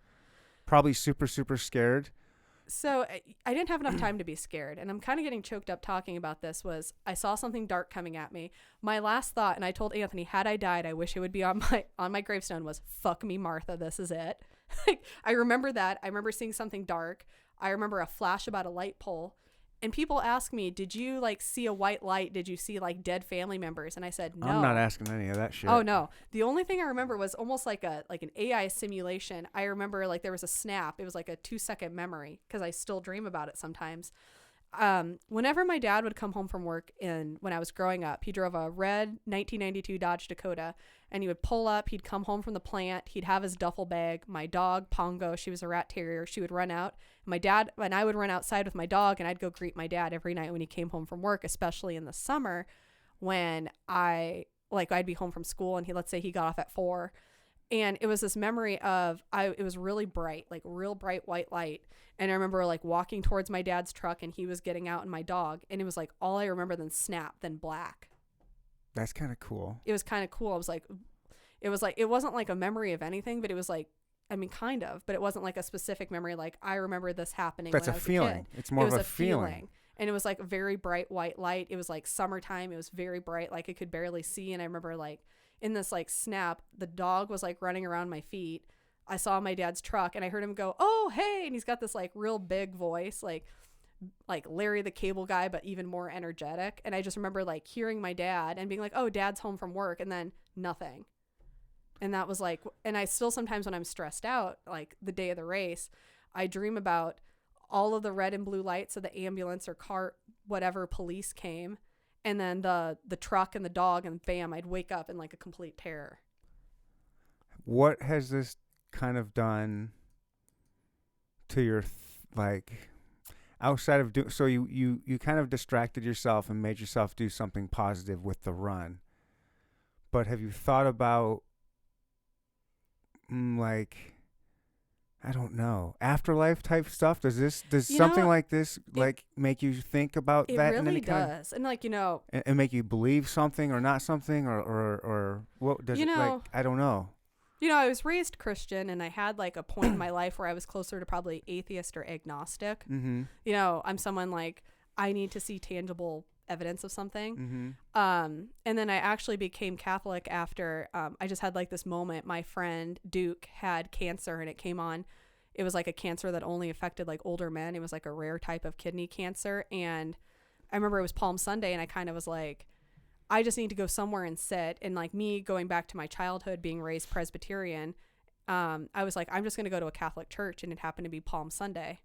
probably super scared. So I didn't have enough time to be scared, and I'm kind of getting choked up talking about this. Was I saw something dark coming at me. My last thought, and I told Anthony, had I died, I wish it would be on my gravestone, was fuck me, Martha, this is it. I remember that. I remember seeing something dark. I remember a flash about a light pole. And people ask me, did you like see a white light? Did you see like dead family members? And I said, no. I'm not asking any of that shit. Oh no. The only thing I remember was almost like an AI simulation. I remember like there was a snap. It was like a 2-second memory because I still dream about it sometimes. Whenever my dad would come home from work when I was growing up, he drove a red 1992 Dodge Dakota, and he would pull up, he'd come home from the plant, he'd have his duffel bag, my dog, Pongo, she was a rat terrier, she would run out, my dad, and I would run outside with my dog, and I'd go greet my dad every night when he came home from work, especially in the summer when I'd be home from school, and let's say he got off at 4. And it was this memory of it was really bright, like real bright white light. And I remember like walking towards my dad's truck and he was getting out and my dog. And it was like all I remember, then snap, then black. That's kind of cool. It was kind of cool. It wasn't like a memory of anything, but it was like, I mean, kind of, but it wasn't like a specific memory. Like, I remember this happening. That's when a I was feeling. A kid. It's more it of was a feeling. And it was like a very bright white light. It was like summertime. It was very bright. Like I could barely see. And I remember like in this like snap, the dog was like running around my feet. I saw my dad's truck and I heard him go, "Oh, hey." And he's got this like real big voice, like Larry the Cable Guy, but even more energetic. And I just remember like hearing my dad and being like, "Oh, Dad's home from work," and then nothing. And that was like, and I still sometimes when I'm stressed out, like the day of the race, I dream about all of the red and blue lights of the ambulance or car, whatever police came, and then the truck and the dog, and bam, I'd wake up in like a complete terror. What has this kind of done to your like outside of so you kind of distracted yourself and made yourself do something positive with the run, but have you thought about like, I don't know, afterlife type stuff? Does something like this like make you think about that? It in really any kind does. And like, you know, and make you believe something or not something, or what does it, like, I don't know. You know, I was raised Christian, and I had like a point in my life where I was closer to probably atheist or agnostic. Mm-hmm. You know, I'm someone like, I need to see tangible evidence of something. Mm-hmm. And then I actually became Catholic after I just had like this moment. My friend Duke had cancer, and it came on. It was like a cancer that only affected like older men. It was like a rare type of kidney cancer. And I remember it was Palm Sunday, and I kind of was like, I just need to go somewhere and sit. And like me going back to my childhood, being raised Presbyterian, I was like, I'm just going to go to a Catholic church, and it happened to be Palm Sunday.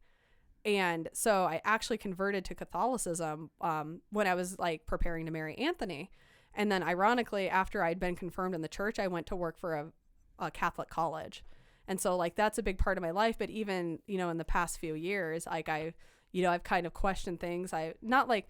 And so I actually converted to Catholicism when I was like preparing to marry Anthony. And then ironically, after I'd been confirmed in the church, I went to work for a Catholic college. And so like, that's a big part of my life. But even, you know, in the past few years, like I've kind of questioned things. Not like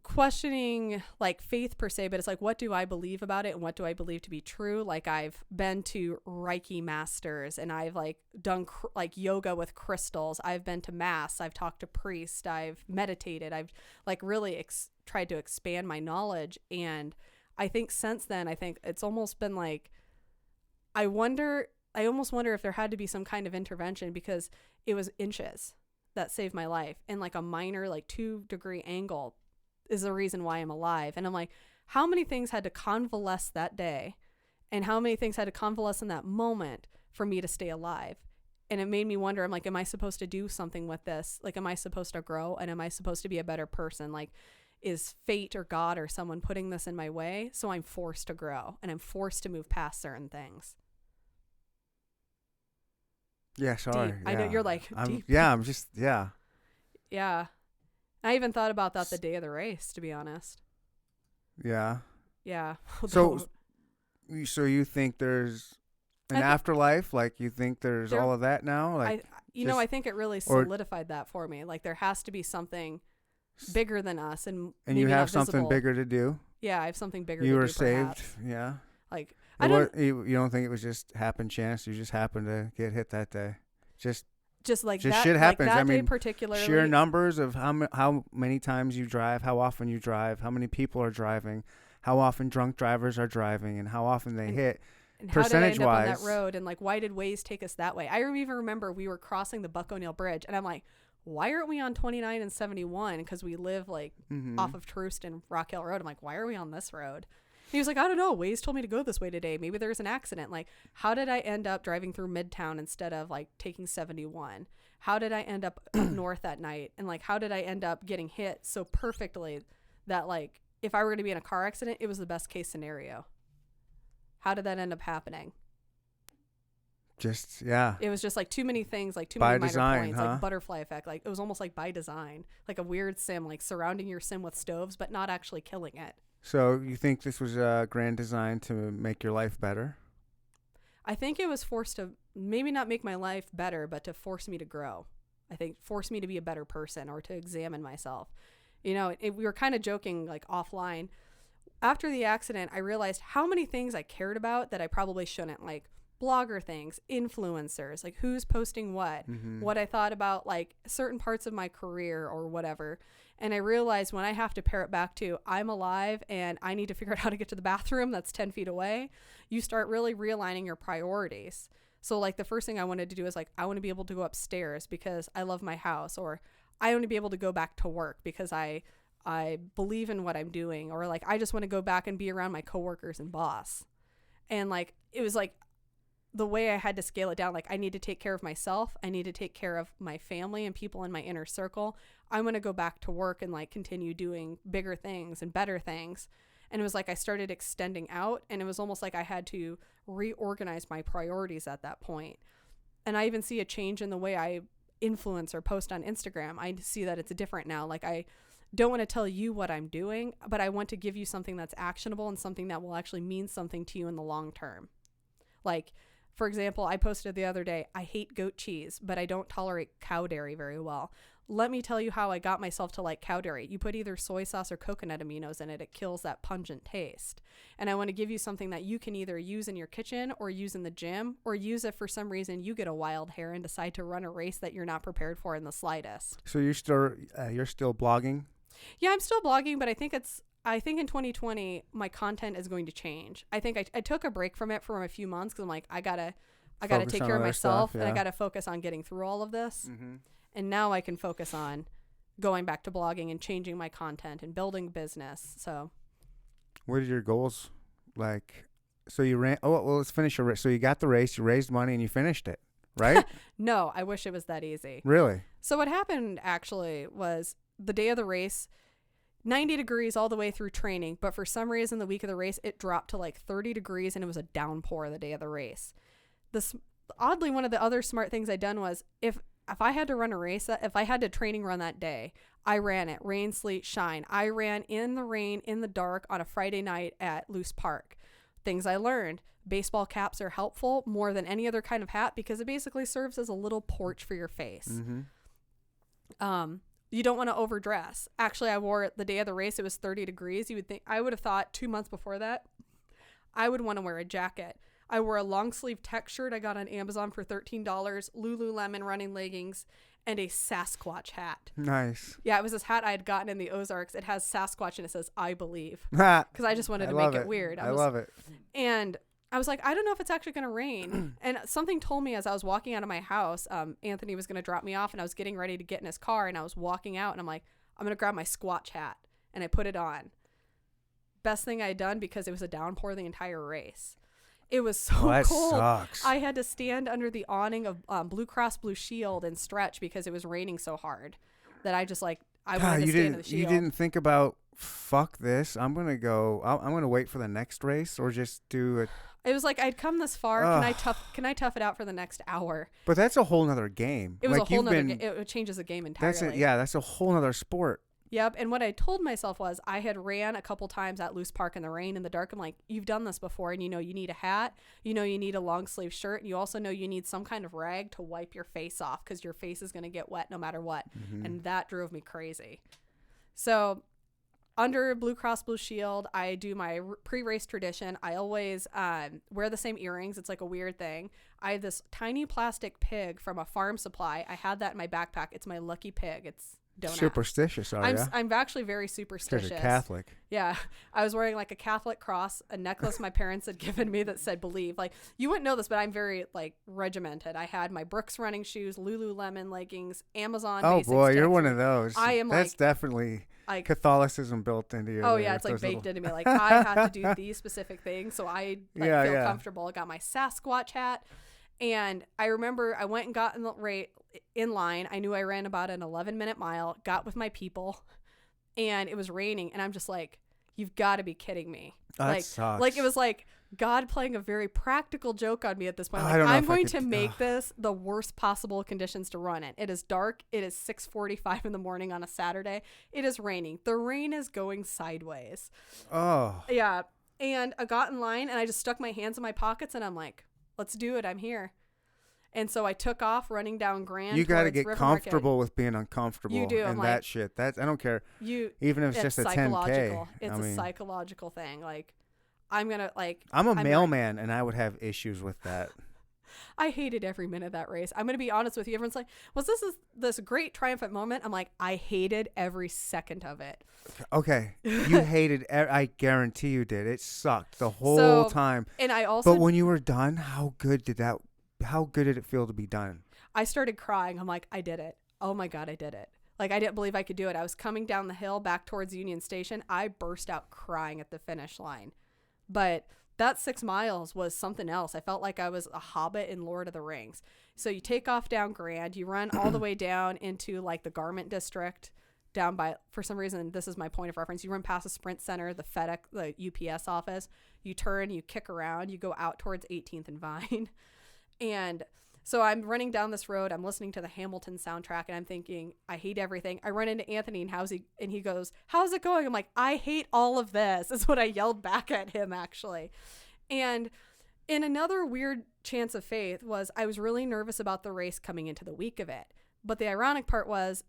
questioning like faith per se, but it's like, what do I believe about it and what do I believe to be true? Like I've been to Reiki masters, and I've like done like yoga with crystals. I've been to mass. I've talked to priests. I've meditated. I've like really tried to expand my knowledge. And I think since then, I think it's almost been like, I almost wonder if there had to be some kind of intervention, because it was inches that saved my life, and like a minor like 2-degree angle is the reason why I'm alive. And I'm like, how many things had to convalesce that day, and how many things had to convalesce in that moment for me to stay alive? And it made me wonder, I'm like, am I supposed to do something with this? Like, am I supposed to grow, and am I supposed to be a better person? Like, is fate or God or someone putting this in my way? So I'm forced to grow, and I'm forced to move past certain things. Yeah, sorry. Deep. I know you're like, deep. Yeah, I'm just, yeah. Yeah. I even thought about that the day of the race, to be honest. Yeah. Yeah. So you think there's an afterlife? Like, you think there's all of that now? Like, I think it really solidified that for me. Like, there has to be something bigger than us, and you have something bigger to do. Yeah, I have something bigger. You to were do, saved. perhaps. Yeah. Like, you don't think it was just happen chance? You just happened to get hit that day. Just that, shit happens. Like that I mean, day particularly, sheer numbers of how many times you drive, how often you drive, how many people are driving, how often drunk drivers are driving, and how often they hit. And how did I end up on that road? And like, why did Waze take us that way? I even remember we were crossing the Buck O'Neill Bridge, and I'm like, why aren't we on 29 and 71? Because we live like off of Troost and Rock Hill Road. I'm like, why are we on this road? He was like, I don't know. Waze told me to go this way today. Maybe there's an accident. Like, how did I end up driving through Midtown instead of like taking 71? How did I end up north that night? And like, how did I end up getting hit so perfectly that like, if I were going to be in a car accident, it was the best case scenario? How did that end up happening? Just, yeah. It was just like too many things, like too by many design, minor points, huh? like butterfly effect. Like, it was almost like by design, like a weird sim, like surrounding your sim with stoves, but not actually killing it. So you think this was a grand design to make your life better? I think it was forced to maybe not make my life better, but to force me to grow. I think force me to be a better person or to examine myself. You know, we were kind of joking like offline. After the accident, I realized how many things I cared about that I probably shouldn't, like blogger things, influencers, like who's posting what I thought about like certain parts of my career or whatever. And I realized when I have to pare it back to I'm alive and I need to figure out how to get to the bathroom that's 10 feet away, you start really realigning your priorities. So like the first thing I wanted to do is like, I want to be able to go upstairs because I love my house, or I want to be able to go back to work because I believe in what I'm doing, or like I just want to go back and be around my coworkers and boss. And like it was like the way I had to scale it down, like I need to take care of myself, I need to take care of my family and people in my inner circle. I want to go back to work and like continue doing bigger things and better things. And it was like I started extending out, and it was almost like I had to reorganize my priorities at that point. And I even see a change in the way I influence or post on Instagram. I see that it's different now. Like I don't want to tell you what I'm doing, but I want to give you something that's actionable and something that will actually mean something to you in the long term. Like, for example, I posted the other day, I hate goat cheese, but I don't tolerate cow dairy very well. Let me tell you how I got myself to like cow dairy. You put either soy sauce or coconut aminos in it. It kills that pungent taste. And I want to give you something that you can either use in your kitchen or use in the gym, or use if for some reason you get a wild hair and decide to run a race that you're not prepared for in the slightest. So you're still blogging? Yeah, I'm still blogging, but I think in 2020 my content is going to change. I think I took a break from it for a few months because I'm like, I gotta take care of myself, and I gotta focus on getting through all of this. Mm-hmm. And now I can focus on going back to blogging and changing my content and building business. So what are your goals? Like, so you ran, well, let's finish your race. So you got the race, you raised money, and you finished it, right? No, I wish it was that easy. Really? So what happened actually was the day of the race, 90 degrees all the way through training, but for some reason the week of the race it dropped to like 30 degrees and it was a downpour the day of the race. Oddly, one of the other smart things I'd done was if I had to run a race, if I had to training run that day, I ran it rain, sleet, shine. I ran in the rain, in the dark on a Friday night at Loose Park. Things I learned: baseball caps are helpful more than any other kind of hat because it basically serves as a little porch for your face. Mm-hmm. You don't want to overdress. Actually, I wore it the day of the race. It was 30 degrees. I would have thought 2 months before that, I would want to wear a jacket. I wore a long sleeve tech shirt I got on Amazon for $13, Lululemon running leggings, and a Sasquatch hat. Nice. Yeah, it was this hat I had gotten in the Ozarks. It has Sasquatch and it says, I believe. Because I just wanted to make it weird. I love it. And I was like, I don't know if it's actually going to rain. And something told me as I was walking out of my house, Anthony was going to drop me off, and I was getting ready to get in his car, and I was walking out, and I'm like, I'm going to grab my Squatch hat. And I put it on. Best thing I had done because it was a downpour the entire race. It was so cold. Sucks. I had to stand under the awning of Blue Cross Blue Shield and stretch because it was raining so hard that I just like, I wanted to stand in the shield. You didn't think about, fuck this, I'm going to wait for the next race, or just do it. It was like, I'd come this far. Can I tough it out for the next hour? But that's a whole nother game. It was a whole nother game. It changes the game entirely. That's a whole nother sport. Yep. And what I told myself was I had ran a couple times at Loose Park in the rain, in the dark. I'm like, you've done this before, and you need a hat, you need a long sleeve shirt, and you also know you need some kind of rag to wipe your face off because your face is going to get wet no matter what. Mm-hmm. And that drove me crazy. So under Blue Cross Blue Shield, I do my pre-race tradition. I always wear the same earrings. It's like a weird thing. I have this tiny plastic pig from a farm supply. I had that in my backpack. It's my lucky pig. It's don't superstitious, are you? I'm actually very superstitious. Because you're Catholic. Yeah. I was wearing like a Catholic cross, a necklace my parents had given me that said believe. Like, you wouldn't know this, but I'm very like regimented. I had my Brooks running shoes, Lululemon leggings, Amazon Oh basics boy, kits. You're one of those. That's like, definitely like Catholicism built into you. Oh yeah, it's like baked into me. Like, I have to do these specific things so I feel comfortable. I got my Sasquatch hat. And I remember I went and got in line. I knew I ran about an 11-minute mile, got with my people, and it was raining. And I'm just like, you've got to be kidding me. That sucks. Like it was like God playing a very practical joke on me at this point. Like, I'm going to make this the worst possible conditions to run in. It is dark. It is 6:45 in the morning on a Saturday. It is raining. The rain is going sideways. Oh. Yeah. And I got in line and I just stuck my hands in my pockets and I'm like, let's do it. I'm here. And so I took off running down Grand. You got to get comfortable with being uncomfortable. You do. And like, that shit. I don't care. Even if it's just a 10K. It's a psychological thing. Like, I'm a mailman and I would have issues with that. I hated every minute of that race. I'm going to be honest with you. Everyone's like, was this great triumphant moment? I'm like, I hated every second of it. Okay. You hated I guarantee you did. It sucked the whole time. And I also, but when you were done, how good did it feel to be done? I started crying. I'm like, I did it. Oh my God, I did it. Like, I didn't believe I could do it. I was coming down the hill back towards Union Station. I burst out crying at the finish line. But that 6 miles was something else. I felt like I was a hobbit in Lord of the Rings. So you take off down Grand, you run all the way down into like the garment district down by, for some reason, this is my point of reference. You run past the Sprint Center, the FedEx, the UPS office. You turn, you kick around, you go out towards 18th and Vine. And so I'm running down this road. I'm listening to the Hamilton soundtrack, and I'm thinking, I hate everything. I run into Anthony, and he goes, how's it going? I'm like, I hate all of this, is what I yelled back at him, actually. And in another weird chance of faith was I was really nervous about the race coming into the week of it. But the ironic part was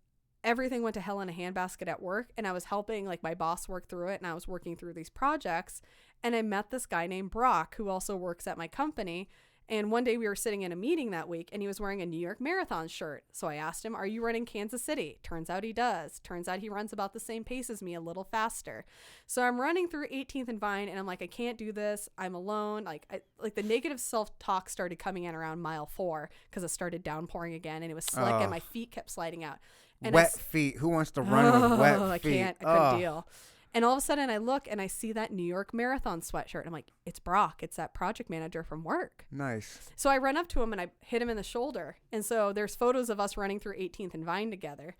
everything went to hell in a handbasket at work, and I was helping like my boss work through it, and I was working through these projects, and I met this guy named Brock, who also works at my company. And one day we were sitting in a meeting that week, and he was wearing a New York Marathon shirt. So I asked him, are you running Kansas City? Turns out he does. Turns out he runs about the same pace as me, a little faster. So I'm running through 18th and Vine, and I'm like, I can't do this. I'm alone. Like the negative self-talk started coming in around mile 4 because it started downpouring again, and it was slick, and my feet kept sliding out. And wet feet. Who wants to run with wet feet? I couldn't deal. And all of a sudden I look and I see that New York Marathon sweatshirt. And I'm like, it's Brock. It's that project manager from work. Nice. So I run up to him and I hit him in the shoulder. And so there's photos of us running through 18th and Vine together.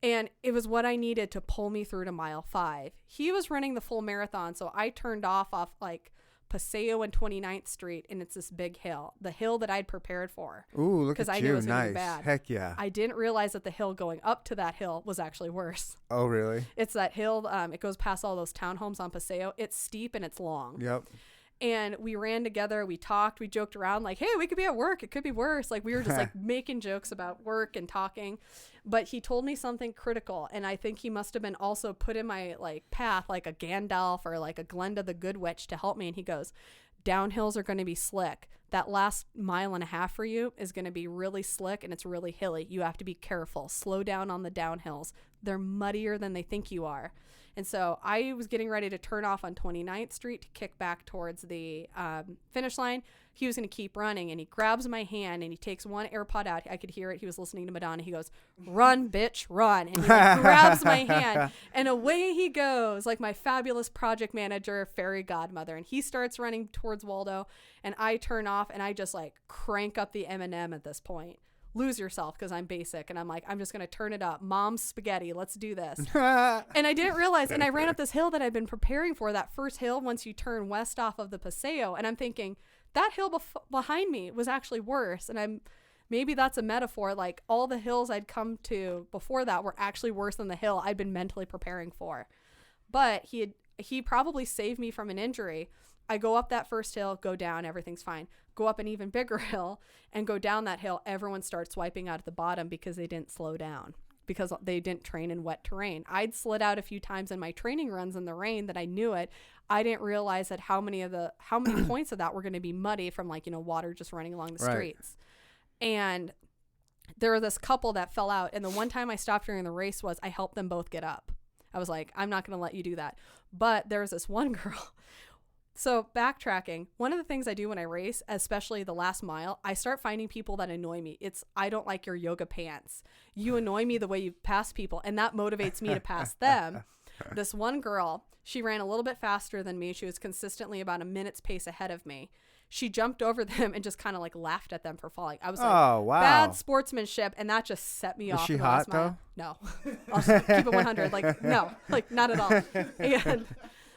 And it was what I needed to pull me through to mile 5. He was running the full marathon. So I turned off like Paseo and 29th Street, and it's this big hill, the hill that I'd prepared for. Ooh, look at I you. knew it was gonna be Nice. bad. Heck yeah. I didn't realize that the hill going up to that hill was actually worse. Oh, really? It's that hill. It goes past all those townhomes on Paseo. It's steep and it's long. Yep. And we ran together. We talked. We joked around like, hey, we could be at work. It could be worse. Like we were just like making jokes about work and talking. But he told me something critical. And I think he must have been also put in my like path like a Gandalf or like a Glenda the Good Witch to help me. And he goes, downhills are going to be slick. That last mile and a half for you is going to be really slick and it's really hilly. You have to be careful. Slow down on the downhills. They're muddier than they think you are. And so I was getting ready to turn off on 29th Street to kick back towards the finish line. He was going to keep running, and he grabs my hand, and he takes one AirPod out. I could hear it. He was listening to Madonna. He goes, run, bitch, run. And he like, grabs my hand, and away he goes, like my fabulous project manager, fairy godmother. And he starts running towards Waldo, and I turn off, and I just like crank up the M&M at this point. Lose yourself, because I'm basic, and I'm like, I'm just going to turn it up. Mom's spaghetti. Let's do this. And I didn't realize, and I ran up this hill that I'd been preparing for, that first hill once you turn west off of the Paseo, and I'm thinking, that hill behind me was actually worse. And maybe that's a metaphor. Like all the hills I'd come to before that were actually worse than the hill I'd been mentally preparing for. But he probably saved me from an injury. I go up that first hill, go down, everything's fine. Go up an even bigger hill and go down that hill. Everyone starts wiping out at the bottom because they didn't slow down, because they didn't train in wet terrain. I'd slid out a few times in my training runs in the rain that I knew it. I didn't realize that how many points of that were going to be muddy from like, water just running along the streets. And there was this couple that fell out. And the one time I stopped during the race was I helped them both get up. I was like, I'm not going to let you do that. But there was this one girl. So backtracking, one of the things I do when I race, especially the last mile, I start finding people that annoy me. I don't like your yoga pants. You annoy me the way you pass people, and that motivates me to pass them. This one girl, she ran a little bit faster than me. She was consistently about a minute's pace ahead of me. She jumped over them and just kind of like laughed at them for falling. I was like, oh, wow. Bad sportsmanship, and that just set me off. Was she the hot, last mile. though? No. I'll just keep it 100. Like, no. Like, not at all.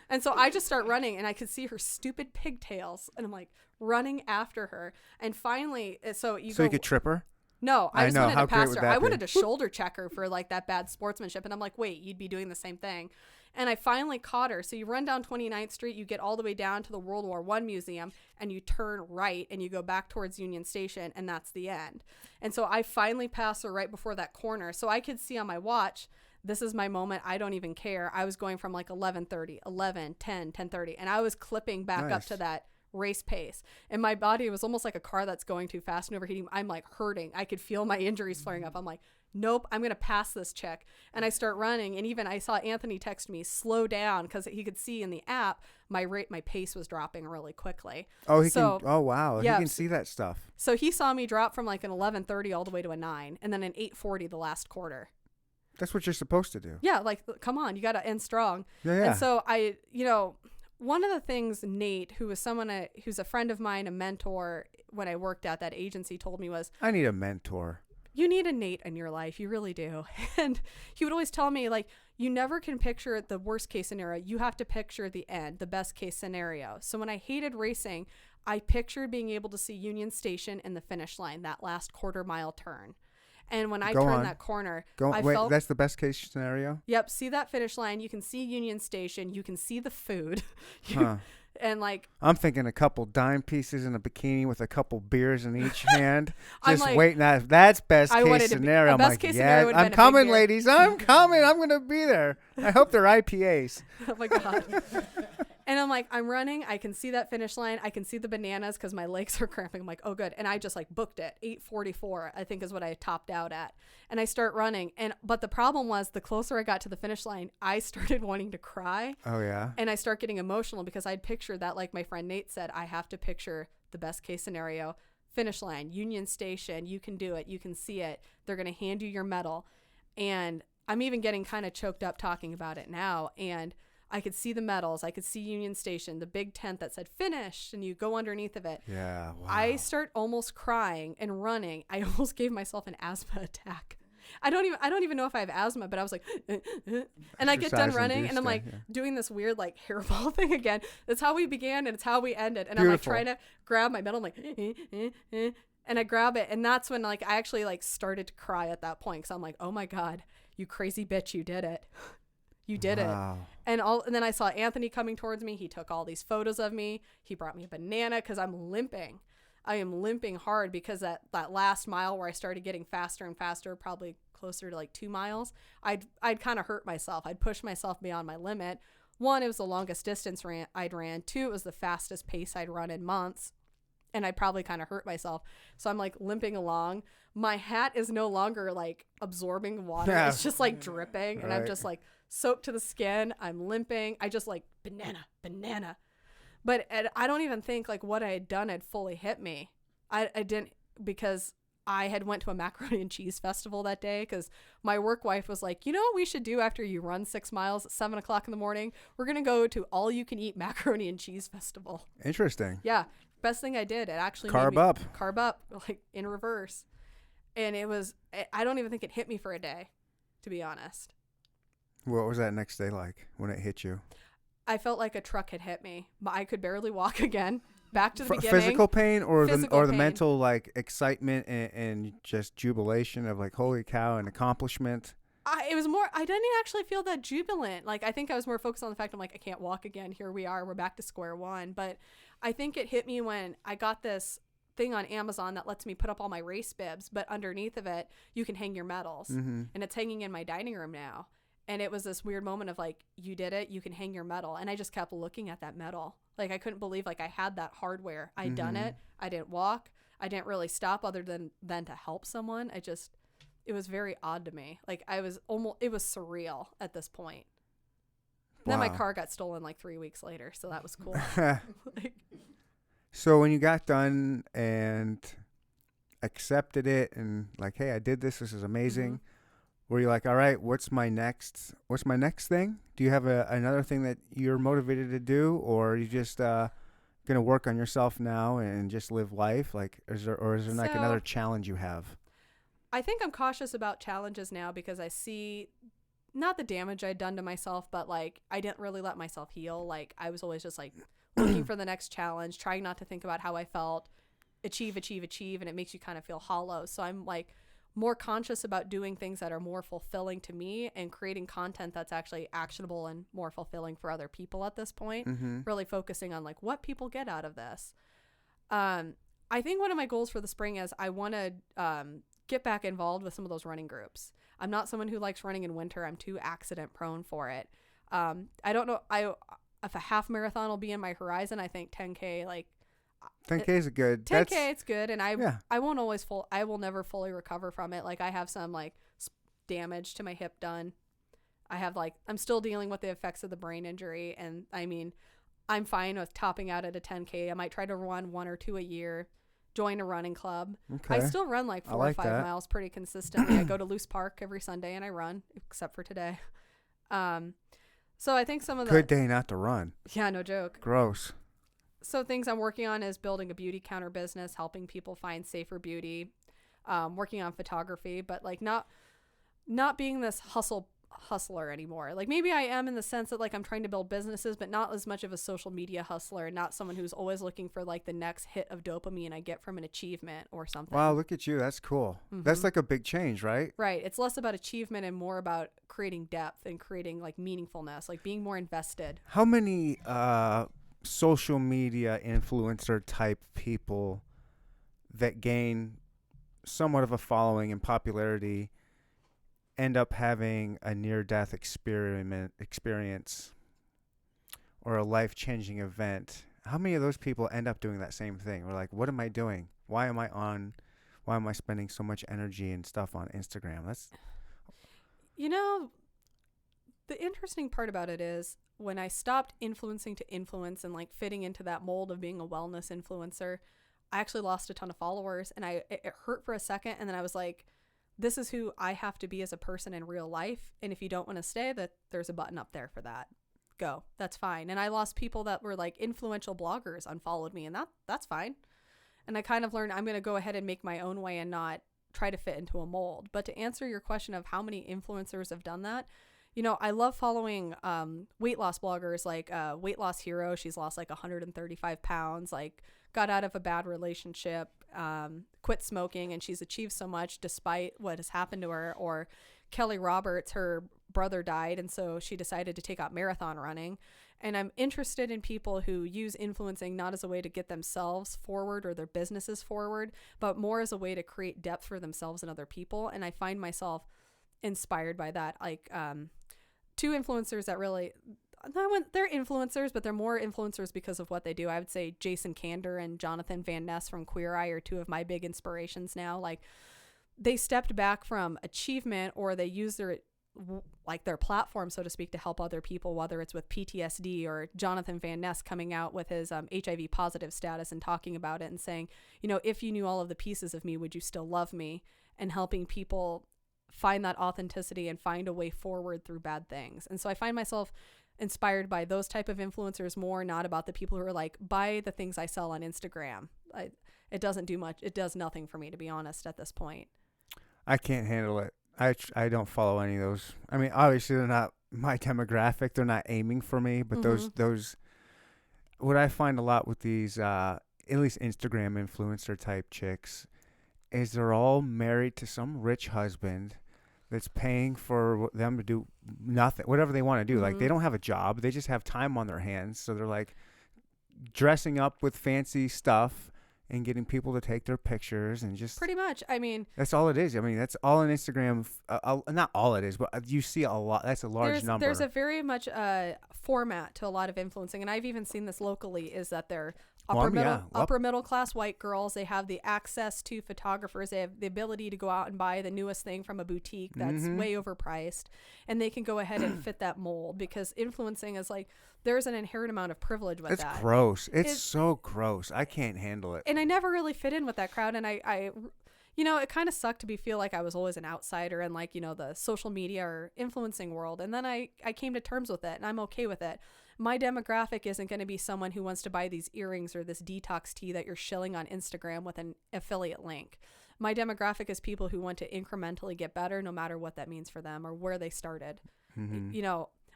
And so I just start running, and I could see her stupid pigtails, and I'm like running after her. And finally, so you could trip her? No, I just wanted to pass her. I wanted to shoulder check her for like that bad sportsmanship. And I'm like, wait, you'd be doing the same thing. And I finally caught her. So you run down 29th Street, you get all the way down to the World War I Museum, and you turn right and you go back towards Union Station, and that's the end. And so I finally passed her right before that corner. So I could see on my watch, this is my moment. I don't even care. I was going from like 11:30, 11, 10, 10:30, and I was clipping back up to that race pace. And my body was almost like a car that's going too fast and overheating. I'm like hurting. I could feel my injuries flaring up. I'm like, nope, I'm going to pass this chick. And I start running. And even I saw Anthony text me, slow down, because he could see in the app my pace was dropping really quickly. Oh, oh, wow. Yeah, He can see that stuff. So he saw me drop from like an 11:30 all the way to a 9 and then an 8:40 the last quarter. That's what you're supposed to do. Yeah, like, come on, you got to end strong. Yeah. And so one of the things Nate, who was someone who's a friend of mine, a mentor when I worked at that agency, told me was, I need a mentor. You need a Nate in your life. You really do. And he would always tell me, like, you never can picture the worst case scenario. You have to picture the end, the best case scenario. So when I hated racing, I pictured being able to see Union Station and the finish line, that last quarter mile turn. And when I turned that corner, wait, that's the best case scenario? Yep. See that finish line. You can see Union Station. You can see the food. And like, I'm thinking a couple dime pieces in a bikini with a couple beers in each hand. Just like, waiting. That's best case scenario. I'm like, yeah, I'm coming, ladies. I'm coming. I'm going to be there. I hope they're IPAs. Oh my God. And I'm like, I'm running. I can see that finish line. I can see the bananas because my legs are cramping. I'm like, oh, good. And I just like booked it. 8:44, I think is what I topped out at. And I start running. But the problem was the closer I got to the finish line, I started wanting to cry. Oh, yeah. And I start getting emotional because I'd pictured that, like my friend Nate said, I have to picture the best case scenario. Finish line, Union Station. You can do it. You can see it. They're going to hand you your medal. And I'm even getting kind of choked up talking about it now. And I could see the medals. I could see Union Station, the big tent that said finished, and you go underneath of it. Yeah, wow. I start almost crying and running. I almost gave myself an asthma attack. I don't even know if I have asthma, but I was like, and I get done running and I'm like doing this weird like hairball thing again. That's how we began and it's how we ended. And Beautiful. I'm like trying to grab my medal. I'm like, and I grab it. And that's when like I actually like started to cry at that point. Cause I'm like, oh my God, you crazy bitch. You did it. You did it. And then I saw Anthony coming towards me. He took all these photos of me. He brought me a banana because I'm limping. I am limping hard because that last mile where I started getting faster and faster, probably closer to like 2 miles, I'd kind of hurt myself. I'd push myself beyond my limit. One, it was the longest distance I'd ran. Two, it was the fastest pace I'd run in months. And I probably kind of hurt myself. So I'm like limping along. My hat is no longer like absorbing water. Yeah. It's just like dripping. And I'm just like soaked to the skin. I'm limping. I just like banana. But I don't even think like what I had done had fully hit me. I didn't, because I had went to a macaroni and cheese festival that day because my work wife was like, you know what we should do after you run 6 miles at 7 o'clock in the morning? We're going to go to all you can eat macaroni and cheese festival. Interesting. Yeah. Best thing I did. It actually carb up like in reverse. And I don't even think it hit me for a day, to be honest. What was that next day like when it hit you? I felt like a truck had hit me. I could barely walk again. Back to the beginning. Physical pain or Physical the pain. mental like excitement and just jubilation of like, holy cow, an accomplishment? It was more, I didn't actually feel that jubilant. Like, I think I was more focused on the fact I'm like, I can't walk again. Here we are. We're back to square one. But I think it hit me when I got this thing on Amazon that lets me put up all my race bibs, but underneath of it, you can hang your medals. Mm-hmm. And it's hanging in my dining room now. And it was this weird moment of like, you did it, you can hang your medal. And I just kept looking at that medal. Like, I couldn't believe like I had that hardware. I'd done it. I didn't walk. I didn't really stop other than to help someone. It was very odd to me. Like, it was surreal at this point. Wow. Then my car got stolen like 3 weeks later. So that was cool. So when you got done and accepted it and like, hey, I did this. This is amazing. Mm-hmm. Were you like, all right, what's my next thing? Do you have another thing that you're motivated to do, or are you just going to work on yourself now and just live life? Like, is there like another challenge you have? I think I'm cautious about challenges now because I see not the damage I'd done to myself, but like I didn't really let myself heal. Like I was always just like looking for the next challenge, trying not to think about how I felt, achieve, and it makes you kind of feel hollow. So I'm like more conscious about doing things that are more fulfilling to me and creating content that's actually actionable and more fulfilling for other people at this point. Mm-hmm. Really focusing on like what people get out of this. I think one of my goals for the spring is I want to get back involved with some of those running groups. I'm not someone who likes running in winter. I'm too accident prone for it. I don't know. If a half marathon will be in my horizon, I think 10K, like 10K is a good. 10K, it's good, and Yeah. I will never fully recover from it. Like I have some like damage to my hip done. I have like I'm still dealing with the effects of the brain injury, and I mean, I'm fine with topping out at a 10K. I might try to run 1 or 2 a year. Join a running club. Okay. I still run like 4 like or 5 that. miles pretty consistently. I go to Loose Park every Sunday and I run, except for today. So I think some of the Good day not to run. yeah, no joke. Gross. So things I'm working on is building a beauty counter business, helping people find safer beauty, working on photography, but like not being this hustler anymore. Like maybe I am in the sense that like I'm trying to build businesses, but not as much of a social media hustler, and not someone who's always looking for like the next hit of dopamine I get from an achievement or something. Wow, look at you. That's cool. That's like a big change, right? Right. It's less about achievement and more about creating depth and creating like meaningfulness, like being more invested. How many social media influencer type people that gain somewhat of a following and popularity end up having a near-death experience or a life-changing event? How many of those people end up doing that same thing? We're like, what am I doing? Why am I spending so much energy and stuff on Instagram? That's The interesting part about it is when I stopped influencing to influence and like fitting into that mold of being a wellness influencer, I actually lost a ton of followers, and it hurt for a second, and then I was like, this is who I have to be as a person in real life, and if you don't want to stay, that there's a button up there for that. Go. That's fine. And I lost people that were like influential bloggers unfollowed me, and that's fine. And I kind of learned I'm going to go ahead and make my own way and not try to fit into a mold. But to answer your question of how many influencers have done that, I love following weight loss bloggers like Weight Loss Hero. She's lost like 135 pounds, like got out of a bad relationship, quit smoking, and she's achieved so much despite what has happened to her. Or Kelly Roberts, her brother died, and so she decided to take out marathon running. And I'm interested in people who use influencing not as a way to get themselves forward or their businesses forward, but more as a way to create depth for themselves and other people. And I find myself inspired by that. Like two influencers that really, they're influencers, but they're more influencers because of what they do. I would say Jason Kander and Jonathan Van Ness from Queer Eye are two of my big inspirations now. Like they stepped back from achievement, or they use their platform, so to speak, to help other people, whether it's with PTSD, or Jonathan Van Ness coming out with his HIV positive status and talking about it and saying, if you knew all of the pieces of me, would you still love me? And helping people find that authenticity and find a way forward through bad things. And so I find myself inspired by those type of influencers more, not about the people who are like, buy the things I sell on Instagram. It doesn't do much. It does nothing for me, to be honest, at this point. I can't handle it. I don't follow any of those. I mean, obviously they're not my demographic. They're not aiming for me, but those what I find a lot with these at least Instagram influencer type chicks is they're all married to some rich husband that's paying for them to do nothing, whatever they want to do. Like they don't have a job. They just have time on their hands. So they're like dressing up with fancy stuff and getting people to take their pictures, and just pretty much. I mean, that's all it is. I mean, that's all on Instagram. Not all it is, but you see a lot. That's a large number. There's a very much format to a lot of influencing, and I've even seen this locally. Is that they're upper middle class white girls. They have the access to photographers. They have the ability to go out and buy the newest thing from a boutique that's way overpriced, and they can go ahead and fit that mold, because influencing is like, there's an inherent amount of privilege with that. It's gross. It's so gross. I can't handle it. And I never really fit in with that crowd, and I it kind of sucked to feel like I was always an outsider in like, the social media or influencing world. And then I came to terms with it, and I'm okay with it. My demographic isn't going to be someone who wants to buy these earrings or this detox tea that you're shilling on Instagram with an affiliate link. My demographic is people who want to incrementally get better, no matter what that means for them or where they started.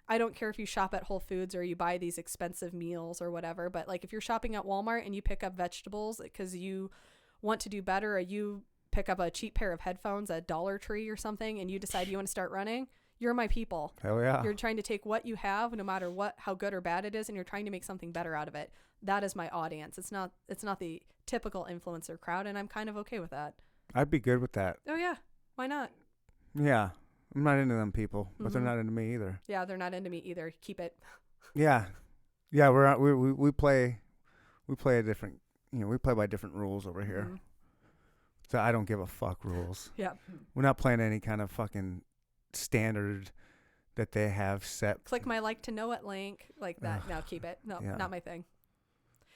I don't care if you shop at Whole Foods or you buy these expensive meals or whatever, but like if you're shopping at Walmart and you pick up vegetables because you want to do better, or you pick up a cheap pair of headphones at Dollar Tree or something, and you decide you want to start running, you're my people. Hell yeah. You're trying to take what you have, no matter how good or bad it is, and you're trying to make something better out of it. That is my audience. It's not the typical influencer crowd, and I'm kind of okay with that. I'd be good with that. Oh yeah. Why not? Yeah. I'm not into them people, but they're not into me either. Yeah, they're not into me either. Keep it. Yeah. Yeah, we play a different, we play by different rules over here. Mhm. So I don't give a fuck rules. Yep. We're not playing any kind of fucking standard that they have set. Click my like to know it link like that. Ugh. Now keep it. No, Yeah. not my thing.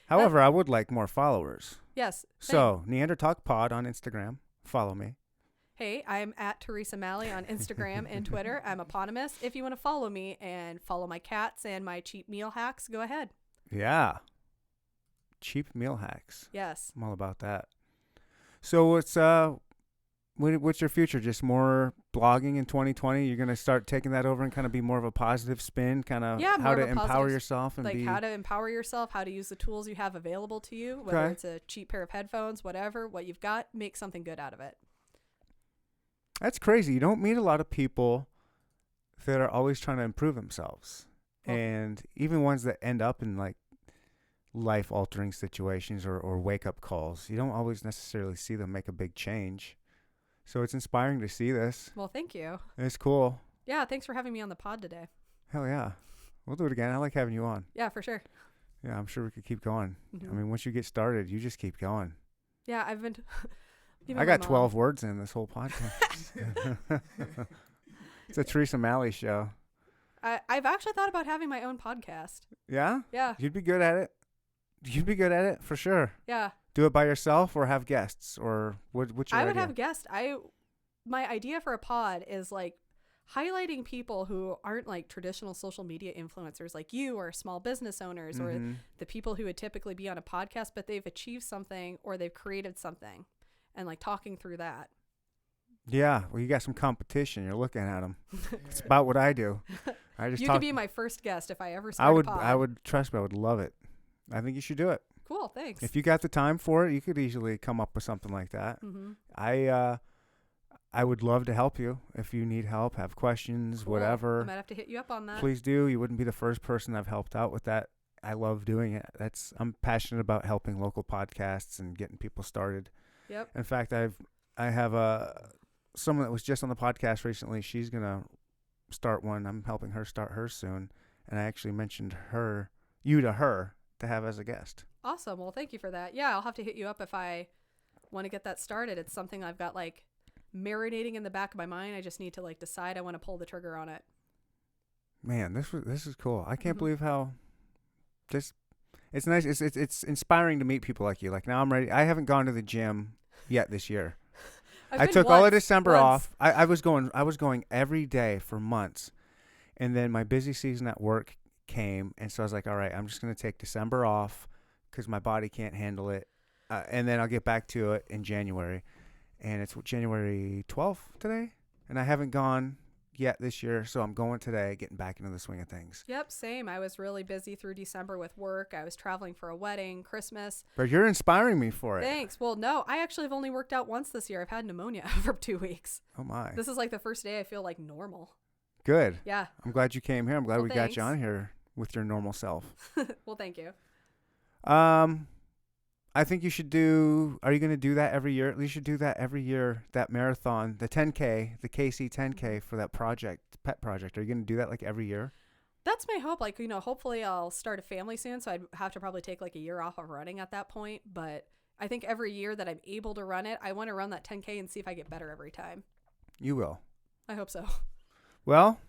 However, I would like more followers. Yes. So Neanderthal Pod on Instagram. Follow me. Hey, I'm at Teresa Maly on Instagram and Twitter. I'm eponymous. If you want to follow me and follow my cats and my cheap meal hacks, go ahead. Yeah. Cheap meal hacks. Yes. I'm all about that. So what's your future? Just more blogging in 2020? You're gonna start taking that over and kind of be more of a positive spin, kind of Yeah, how more to of a empower positive yourself and Like be. how to empower yourself, how to use the tools you have available to you, whether Okay. it's a cheap pair of headphones, whatever, what you've got, make something good out of it. That's crazy. You don't meet a lot of people that are always trying to improve themselves, Well- and even ones that end up in like life-altering situations or wake-up calls. You don't always necessarily see them make a big change. So it's inspiring to see this. Well, thank you. It's cool. Yeah, thanks for having me on the pod today. Hell yeah. We'll do it again. I like having you on. Yeah, for sure. Yeah, I'm sure we could keep going. Mhm. I mean, once you get started, you just keep going. Yeah, I've been. Even I my got mom- 12 words in this whole podcast. It's a Teresa Maly show. I've actually thought about having my own podcast. Yeah? Yeah, You'd be good at it. You'd be good at it for sure. yeah. Do it by yourself or have guests or what's your I would idea? have guests. My idea for a pod is like highlighting people who aren't like traditional social media influencers like you or small business owners or Mhm. the people who would typically be on a podcast, but they've achieved something or they've created something and like talking through that. Yeah, well, you got some competition. You're looking at them. It's about what I do. I just You talk. could be my first guest if I ever start I would. a pod. I would trust me. I would love it. I think you should do it. Cool, thanks. If you got the time for it, you could easily come up with something like that. Mm-hmm. I would love to help you if you need help, have questions, Cool. whatever. I might have to hit you up on that. Please do. You wouldn't be the first person I've helped out with that. I love doing it. I'm passionate about helping local podcasts and getting people started. Yep. In fact, I have someone that was just on the podcast recently. She's gonna start one. I'm helping her start hers soon, and I actually mentioned you to her to have as a guest. Awesome. Well, thank you for that. Yeah, I'll have to hit you up if I want to get that started. It's something I've got like marinating in the back of my mind. I just need to like decide I want to pull the trigger on it. Man, this is cool. I can't Mhm. believe how just it's nice. It's inspiring to meet people like you. Like now I'm ready. I haven't gone to the gym yet this year. I've I been took all of once- December once. off. I was going every day for months, and then my busy season at work came, and so I was like, all right, I'm just gonna take December off because my body can't handle it, and then I'll get back to it in January, and it's January 12th today, and I haven't gone yet this year, so I'm going today, getting back into the swing of things. Yep, same. I was really busy through December with work. I was traveling for a wedding, Christmas. But you're inspiring me for it. Thanks. Well, no, I actually have only worked out once this year. I've had pneumonia for 2 weeks. Oh my, This is like the first day I feel like normal. good. Yeah. I'm glad you came here. I'm glad Well, we got you thanks. on here with your normal self. Well, thank you. I think you should do. Are you going to do that every year? You should do that every year. That marathon, the 10K, the KC 10K for that pet project. Are you going to do that like every year? That's my hope. Like, hopefully I'll start a family soon. So I'd have to probably take like a year off of running at that point. But I think every year that I'm able to run it, I want to run that 10K and see if I get better every time. You will. I hope so. Well,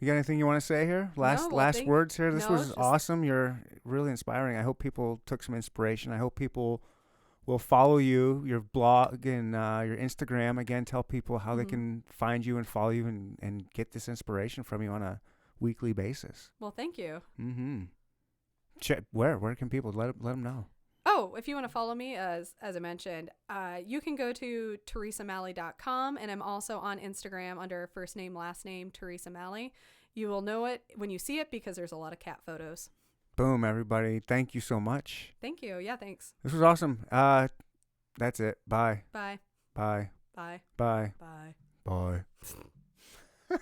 you got anything you want to say here? Last well, words here. This no, was just- awesome. You're really inspiring. I hope people took some inspiration. I hope people will follow you, your blog and your Instagram. Again, tell people how they Mhm. can find you and follow you and get this inspiration from you on a weekly basis. Well, thank you. Mm-hmm. Where can people let them know? Oh, if you want to follow me, as I mentioned, you can go to teresamaly.com, and I'm also on Instagram under first name, last name, Teresa Maly. You will know it when you see it because there's a lot of cat photos. Boom, everybody. Thank you so much. Thank you. Yeah, thanks. This was awesome. That's it. Bye. Bye. Bye. Bye. Bye. Bye. Bye.